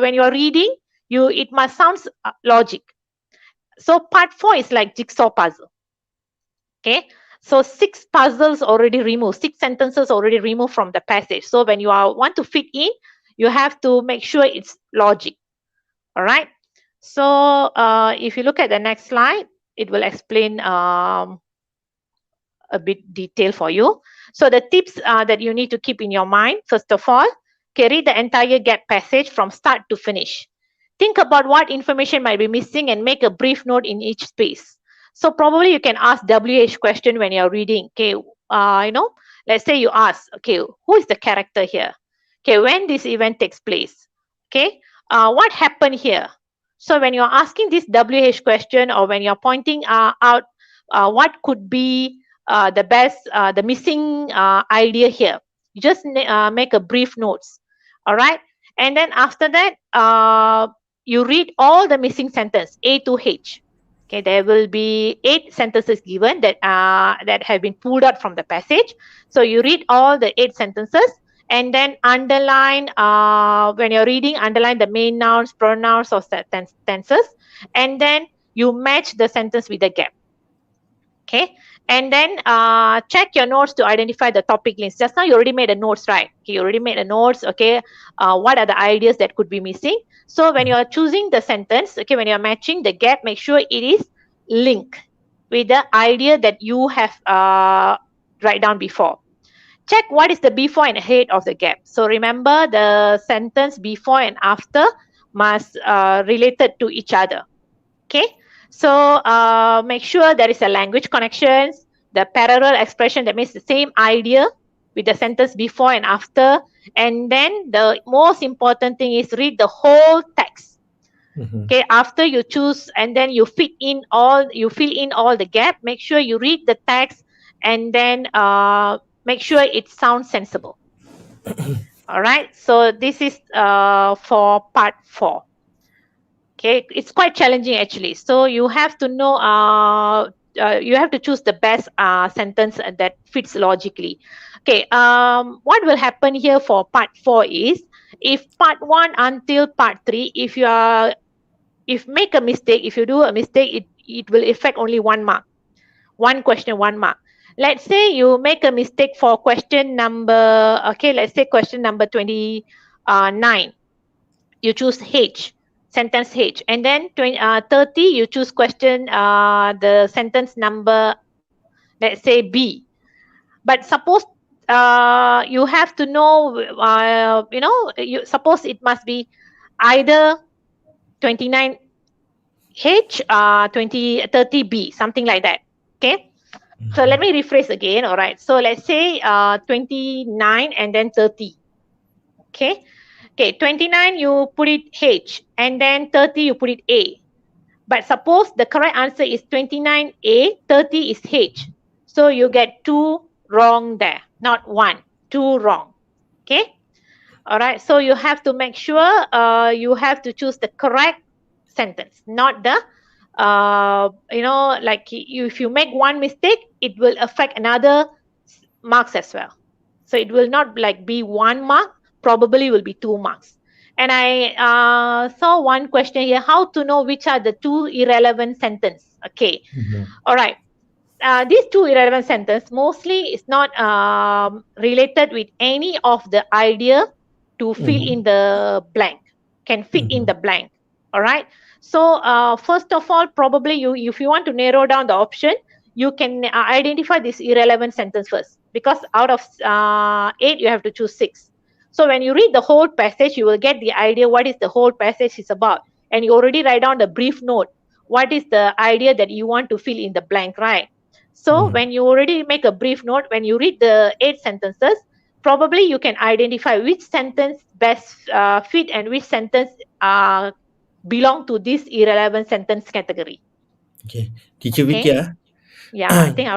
when you're reading, it must sound logic. So part 4 is like jigsaw puzzle. Okay, so 6 puzzles already removed, 6 sentences already removed from the passage. So when you want to fit in, you have to make sure it's logic. All right, so if you look at the next slide, it will explain a bit detail for you. So the tips that you need to keep in your mind, first of all, read the entire gap passage from start to finish. Think about what information might be missing and make a brief note in each space. So probably you can ask WH question when you're reading. Okay, let's say you ask, okay, who is the character here? Okay, when this event takes place? Okay, what happened here? So when you're asking this WH question, or when you're pointing out what could be the missing idea here, you just make a brief notes. All right, and then after that, you read all the missing sentence A to H. Okay, there will be 8 sentences given that have been pulled out from the passage. So you read all the 8 sentences and then underline, when you're reading, underline the main nouns, pronouns, or tenses, and then you match the sentence with the gap. Okay, and then check your notes to identify the topic links. Just now you already made a notes, right? Okay, you already made a notes. Okay, what are the ideas that could be missing? So when you are choosing the sentence, okay, when you are matching the gap, make sure it is linked with the idea that you have write down before. Check what is the before and ahead of the gap. So remember, the sentence before and after must related to each other. Okay, so make sure there is a language connections, the parallel expression, that means the same idea with the sentence before and after. And then the most important thing is read the whole text. Mm-hmm. Okay, after you choose and then you fill in all the gap, make sure you read the text and then make sure it sounds sensible. All right, so this is for part 4. Okay, it's quite challenging actually. So you have to know, you have to choose the best sentence that fits logically. Okay, what will happen here for part 4 is, if part 1 until part 3, if make a mistake, if you do a mistake, it will affect only 1 mark. One question, 1 mark. Let's say you make a mistake for question number, okay, let's say question number 29. You choose H, sentence H, and then 30 you choose question the sentence number Let's say B. But suppose you have to know, you suppose it must be either 29H, 30B, something like that. Okay. So let me rephrase again. All right. So let's say 29 and then 30. Okay. Okay. 29, you put it H, and then 30, you put it A. But suppose the correct answer is 29A, 30 is H. So you get two wrong there, not one, two wrong. Okay. All right. So you have to make sure you have to choose the correct sentence, not the like you, if you make one mistake, it will affect another marks as well. So it will not like be 1 mark, probably will be 2 marks. And I saw one question here: how to know which are the two irrelevant sentence? Okay. Mhm. All right. These two irrelevant sentence mostly is not related with any of the idea to fill Mhm. in the blank, can fit in Mhm. the blank. All right. So first of all, probably you, if you want to narrow down the option, you can identify this irrelevant sentence first, because out of 8 you have to choose 6. So when you read the whole passage, you will get the idea what is the whole passage is about, and you already write down the brief note, what is the idea that you want to fill in the blank, right? So Mhm. when you already make a brief note, when you read the 8 sentences, probably you can identify which sentence best fit and which sentence belong to this irrelevant sentence category. Okay. Teacher Okay. Vidya, Yeah, I think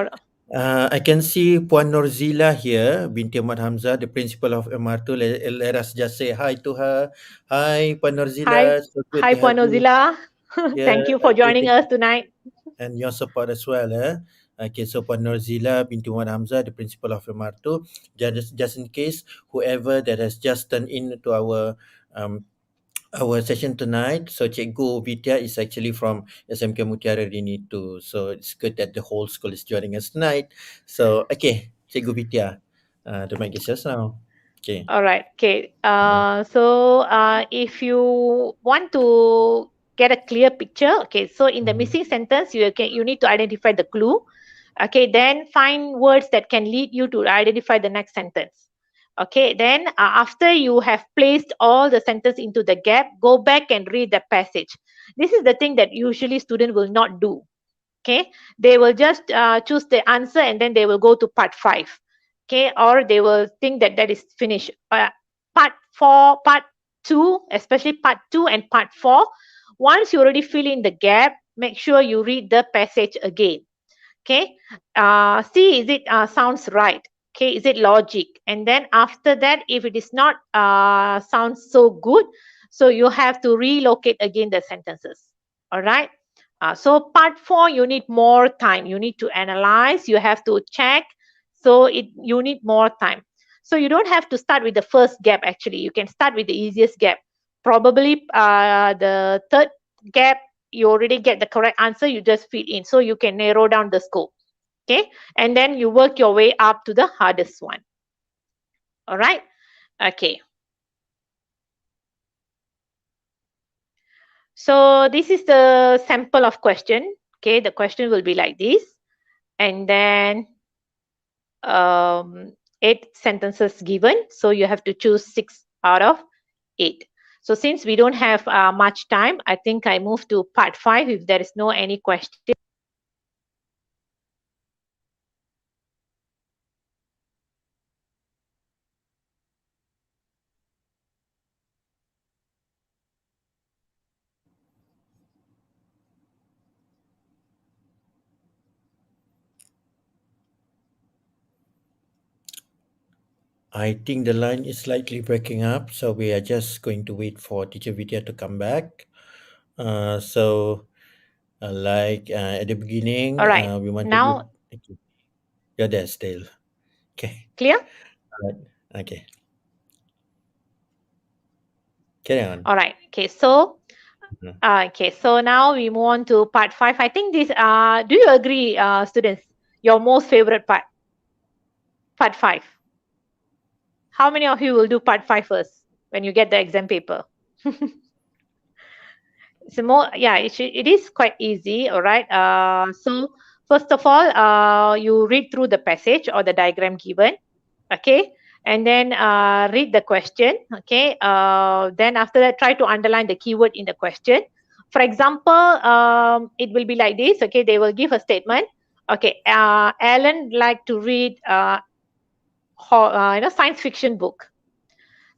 I can see Puan Norzila here, binti Ahmad Hamzah, the principal of MR2. Let us just say hi to her. Hi, Puan hi, Norzila. So good hi, to have you Puanozilla. here. Thank you for Okay, joining us tonight. and your support as well. Okay, so Puan Norzila binti Ahmad Hamzah, the principal of MR2. Just in case, whoever that has just turned in to our session tonight. So Cikgu Vidya is actually from SMK Mutiara Rini too. So it's good that the whole school is joining us tonight. So okay, Cikgu Vidya, the mic is yours now. Okay. All right. Okay. Yeah. If you want to get a clear picture, okay. So in the Mhm. missing sentence, you need to identify the clue. Okay. Then find words that can lead you to identify the next sentence. Okay. Then after you have placed all the sentence into the gap, go back and read the passage. This is the thing that usually student will not do. Okay. They will just choose the answer and then they will go to part 5. Okay. Or they will think that that is finished. Part 4, part 2, especially part 2 and part 4, once you already fill in the gap, make sure you read the passage again. Okay. See, is it sounds right? Okay. Is it logic? And then after that, if it is not sounds so good, so you have to relocate again the sentences. All right. So part 4, you need more time. You need to analyze. You have to check. So you need more time. So you don't have to start with the first gap. Actually, you can start with the easiest gap. Probably the third gap, you already get the correct answer. You just fill in, so you can narrow down the scope. Okay, and then you work your way up to the hardest one. All right. Okay. So this is the sample of question. Okay, the question will be like this, and then 8 sentences given. So you have to choose 6 out of 8. So since we don't have much time, I think I move to part 5. If there is no any question. I think the line is slightly breaking up, so we are just going to wait for Teacher Vidya to come back. At the beginning, All right. we wanted you. Now Okay, you're there still. Okay. clear. Alright. Okay. Carry on. All right. Okay. So Mhm. okay. So now we move on to part 5. I think this. Do you agree, students? Your most favorite part 5. How many of you will do part 5 first when you get the exam paper? It's more, yeah, it is quite easy. All right. So First of all, you read through the passage or the diagram given, okay, and then read the question, okay. Then after that, try to underline the keyword in the question. For example, it will be like this, okay. They will give a statement, okay. Alan like to read, science fiction book.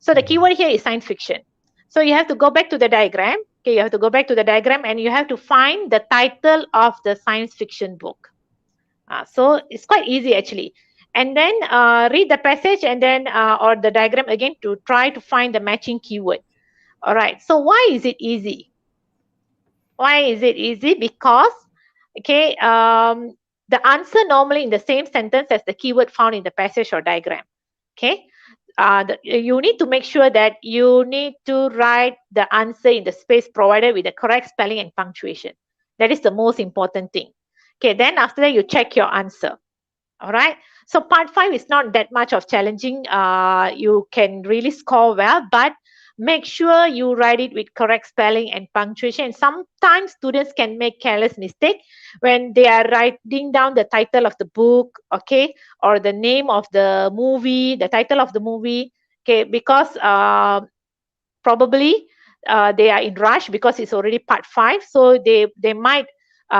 So the Mhm. keyword here is science fiction. So you have to go back to the diagram. Okay, you have to go back to the diagram and you have to find the title of the science fiction book. So it's quite easy actually. And then read the passage and then or the diagram again to try to find the matching keyword. All right. So why is it easy? Why is it easy? Because okay, the answer normally in the same sentence as the keyword found in the passage or diagram. Okay, you need to make sure that you need to write the answer in the space provided with the correct spelling and punctuation. That is the most important thing. Okay, then after that you check your answer. All right. So part five is not that much of challenging. You can really score well, but make sure you write it with correct spelling and punctuation. Sometimes students can make careless mistake when they are writing down the title of the book, okay, or the name of the movie, the title of the movie, okay, because probably they are in rush because it's already part five, so they might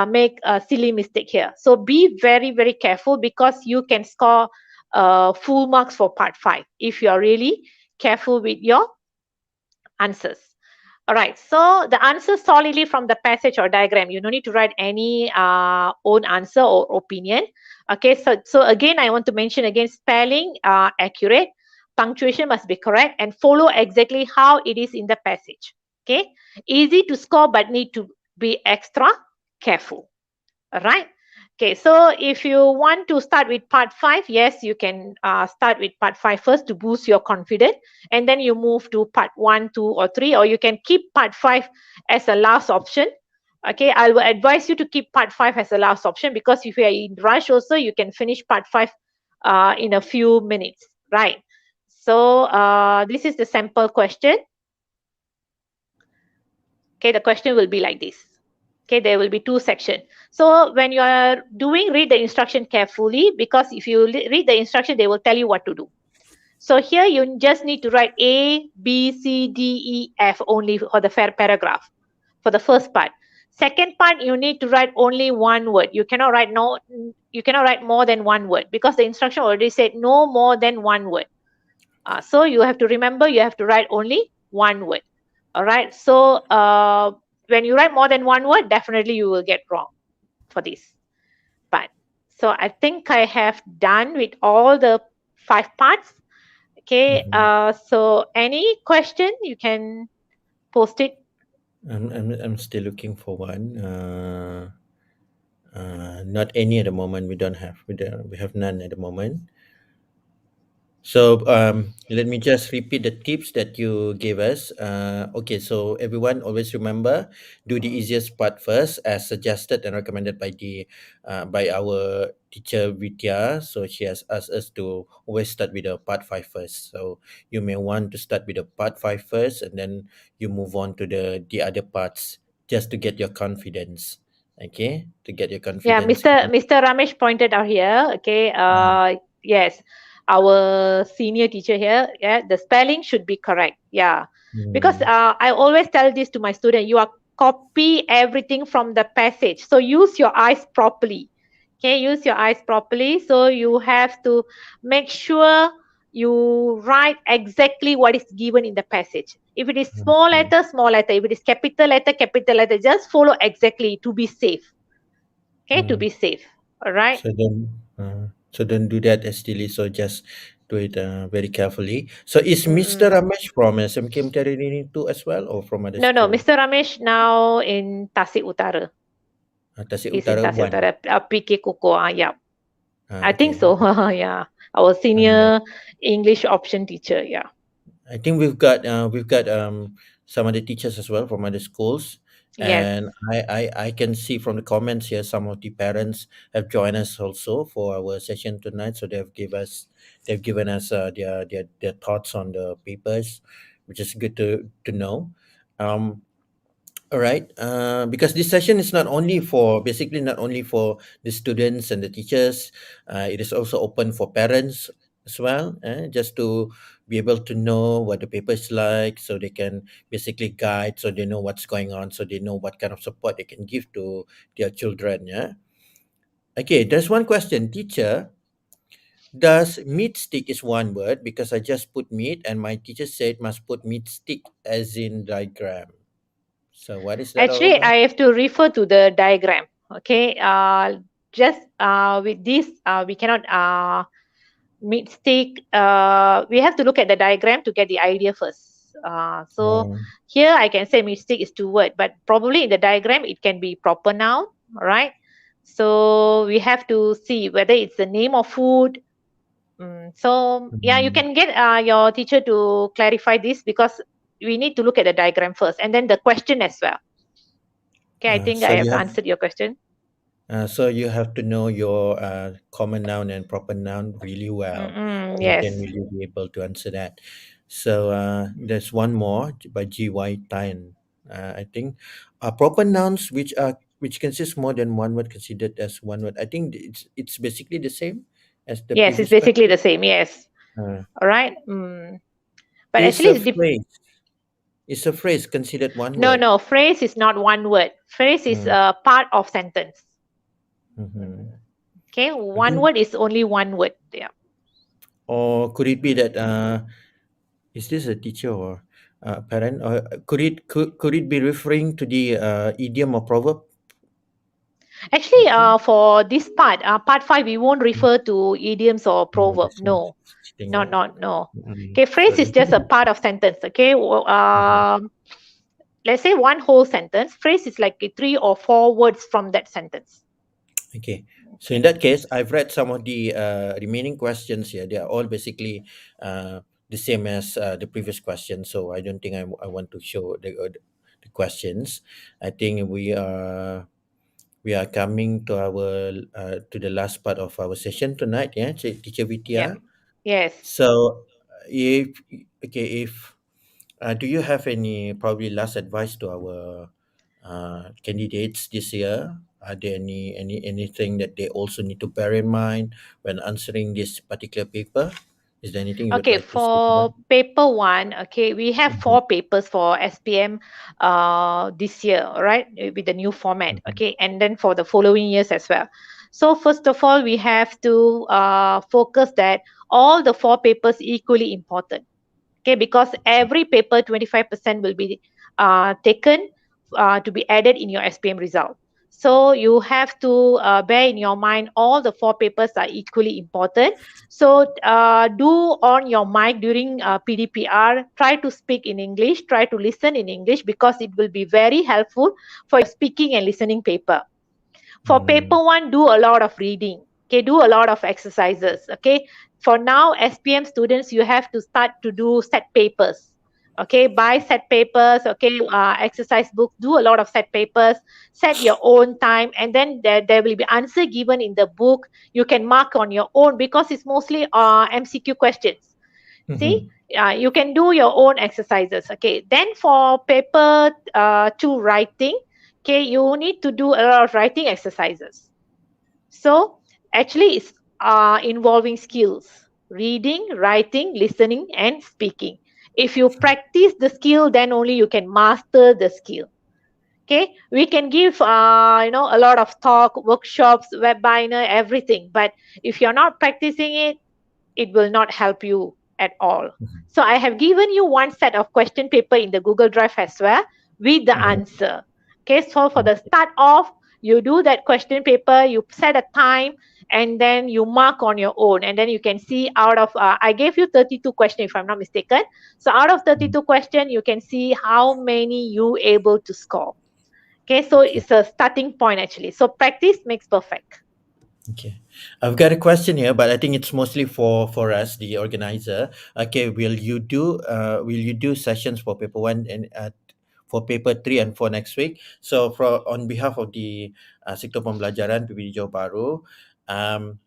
make a silly mistake here. So be very very careful because you can score full marks for part five if you are really careful with your answers. All right, so the answer solidly from the passage or diagram. You don't need to write any own answer or opinion. Okay, so again, I want to mention again, spelling accurate, punctuation must be correct, and follow exactly how it is in the passage. Okay, easy to score, but need to be extra careful. All right. Okay, so if you want to start with part five, yes, you can start with part five first to boost your confidence, and then you move to part one, two, or three, or you can keep part five as a last option. Okay, I will advise you to keep part five as a last option because if you are in rush, also you can finish part five in a few minutes, right? So this is the sample question. Okay, the question will be like this. Okay, there will be two sections. So when you are doing, read the instruction carefully because if you read the instruction, they will tell you what to do. So here you just need to write A, B, C, D, E, F only for the fair paragraph for the first part. Second part, you need to write only one word. You cannot write no, you cannot write more than one word because the instruction already said no more than one word. So you have to remember you have to write only one word. All right. So when you write more than one word, definitely you will get wrong for this. But so I think I have done with all the five parts. Okay. Mhm. So any question you can post it. I'm still looking for one. Not any at the moment. We have none at the moment. So let me just repeat the tips that you gave us. Okay, so everyone always remember, do the easiest part first, as suggested and recommended by our teacher Vidya. So she has asked us to always start with the part five first. So you may want to start with the part five first, and then you move on to the other parts just to get your confidence. Okay, to get your Yeah, confidence. Mr. Ramesh pointed out here. Okay. Yes, our senior teacher here. Yeah, the spelling should be correct. Yeah, because Mm, I always tell this to my student. You are copy everything from the passage. So use your eyes properly. Okay, use your eyes properly. So you have to make sure you write exactly what is given in the passage. If it is small mm. letter, small letter. If it is capital letter, capital letter. Just follow exactly to be safe. Okay, to Mm. be safe. All right. So don't do that hastily. So just do it very carefully. So is Mr. Mm-mm. Ramesh from SMK Mutiara too as well, or from other No, no, school? Mr. Ramesh now in Tasik Utara. Tasik He's in Utara Tasik one. Utara, PK Koko. Yeah, I think Okay. so. Yeah, our Uh, senior English option teacher. Yeah. I think we've got some other teachers as well from other schools, Yes. and I can see from the comments here some of the parents have joined us also for our session tonight. So they've given us their thoughts on the papers, which is good to know. Um, All right. Because this session is not only for basically not only for the students and the teachers, it is also open for parents as well, just to be able to know what the paper is like, so they can basically guide, so they know what's going on, so they know what kind of support they can give to their children. Yeah. Okay. There's one question, teacher. Does meat stick is one word because I just put meat and my teacher said must put meat stick as in diagram. So what is that all Actually, about? I have to refer to the diagram. Okay. Just with this, we cannot meet stick. We have to look at the diagram to get the idea first. So Oh, here I can say meet stick is two word, but probably in the diagram it can be proper noun. All right. So we have to see whether it's the name of food. So yeah, you mhm. can get your teacher to clarify this because we need to look at the diagram first and then the question as well. Okay, I think So I you have have answered your question. to know your common noun and proper noun really well. Mm-mm, You can yes. really be able to answer that. So there's one more by G.Y. Tan. I think proper nouns which consist more than one word considered as one word. I think it's basically the same as the Yes, it's previous basically question. the same. Yes. Uh, All right. But is actually, a it's phrase is a phrase considered one no, word? no. Phrase is not one word. Phrase is Mm, a part of sentence. mhm. Okay, I one think, word is only one word. Yeah. or could it be that is this a teacher or a parent? Or could it be referring to the idiom or proverb? Actually, Okay. for this part, part five, we won't Mm. refer to idioms or Oh, proverb. this one No, thing. not not no. Mm. Okay, So phrase is this just a one. part of sentence. Okay, Mhm. let's say one whole sentence. Phrase is like three or four words from that sentence. Okay. So in that case, I've read some of the remaining questions here. They are all basically the same as the previous question. So I don't think I want to show the questions. I think we are coming to the last part of our session tonight. Yeah, Teacher Yeah. Vidya. Yes. So, if okay, if do you have any probably last advice to our candidates this year? Are there anything that they also need to bear in mind when answering this particular paper? Is there anything you would Okay, like to say to for them? paper one, okay, we have Mhm, four papers for SPM this year, all right, with the new format, mhm, okay, and then for the following years as well. So first of all, we have to focus that all the four papers equally important, okay, because every paper 25% will be taken to be added in your SPM result. So you have to bear in your mind all the four papers are equally important. So do on your mic during PDPR, try to speak in English, try to listen in English because it will be very helpful for your speaking and listening paper. For mm, paper one, do a lot of reading. Okay, do a lot of exercises. Okay, for now, SPM students, you have to start to do set papers. Okay, buy set papers. Okay, exercise books. Do a lot of set papers. Set your own time, and then there will be answer given in the book. You can mark on your own because it's mostly MCQ questions. See, mhm, you can do your own exercises. Okay, then for paper two writing, okay, you need to do a lot of writing exercises. So actually, it's involving skills: reading, writing, listening, and speaking. If you practice the skill, then only you can master the skill. Okay, we can give a lot of talk, workshops, webinar, everything, but if you're not practicing it, it will not help you at all. mhm, So I have given you one set of question paper in the Google Drive as well with the mhm. answer. Okay, so for the Okay. start off, you do that question paper, you set a time, and then you mark on your own. And then you can see out of, I gave you 32 questions if I'm not mistaken. So out of Mhm. 32 questions, you can see how many you able to score. Okay, so Okay. it's a starting point actually. So practice makes perfect. Okay, I've got a question here, but I think it's mostly for us, the organizer. Okay, will you do sessions for paper one and for paper three and four next week? So, on behalf of the Sektor Pembelajaran PPD Johor Bahru, um,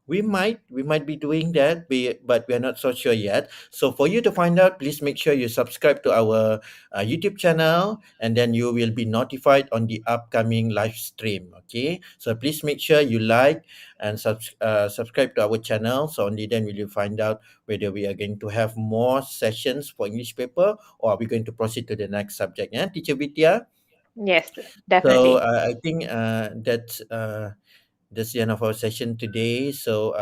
We might be doing that, but we are not so sure yet. So for you to find out, please make sure you subscribe to our YouTube channel, and then you will be notified on the upcoming live stream. Okay, so please make sure you like and subscribe to our channel. So only then will you find out whether we are going to have more sessions for English paper, or are we going to proceed to the next subject. Yeah, Teacher Vidya. Yes, So definitely. I think that's the end of our session today. So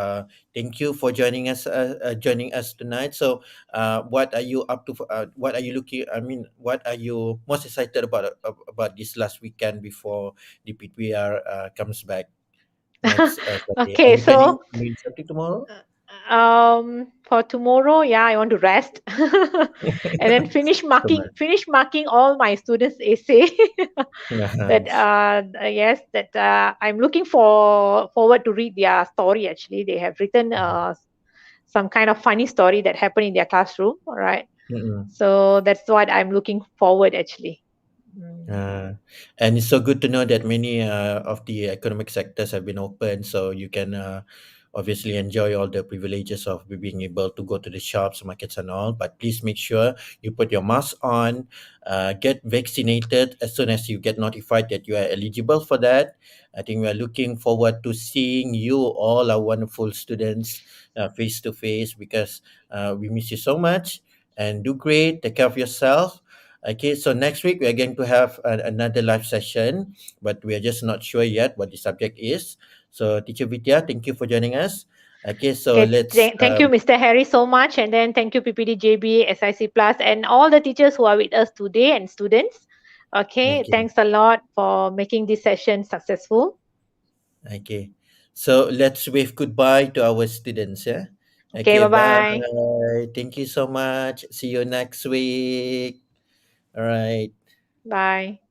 thank you for joining us tonight. So what are you up to? What are you looking? I mean, what are you most excited about this last weekend before the PPR comes back next Sunday? Are Okay, you planning so doing something tomorrow? for tomorrow, yeah, I want to rest and then So much. finish marking all my students' essay. That yes, that I'm looking forward to read their story. Actually, they have written some kind of funny story that happened in their classroom. All right, Mm-mm. so that's what I'm looking forward actually. Mm. Uh, and it's so good to know that many of the economic sectors have been open, so you can obviously enjoy all the privileges of being able to go to the shops, markets, and all. But please make sure you put your mask on, get vaccinated as soon as you get notified that you are eligible for that. I think we are looking forward to seeing you, all our wonderful students, face to face, because we miss you so much. And do great, take care of yourself. Okay, so next week we are going to have another live session, but we are just not sure yet what the subject is. So, Teacher Vidya, thank you for joining us. Okay, so Okay, let's. thank you, Mr. Harry, so much, and then thank you, PPDJB, SIC Plus, and all the teachers who are with us today and students. Okay, Okay, thanks a lot for making this session successful. okay. So let's wave goodbye to our students. Yeah. Okay, Okay. bye Bye. bye. Thank you so much. See you next week. All right. Bye.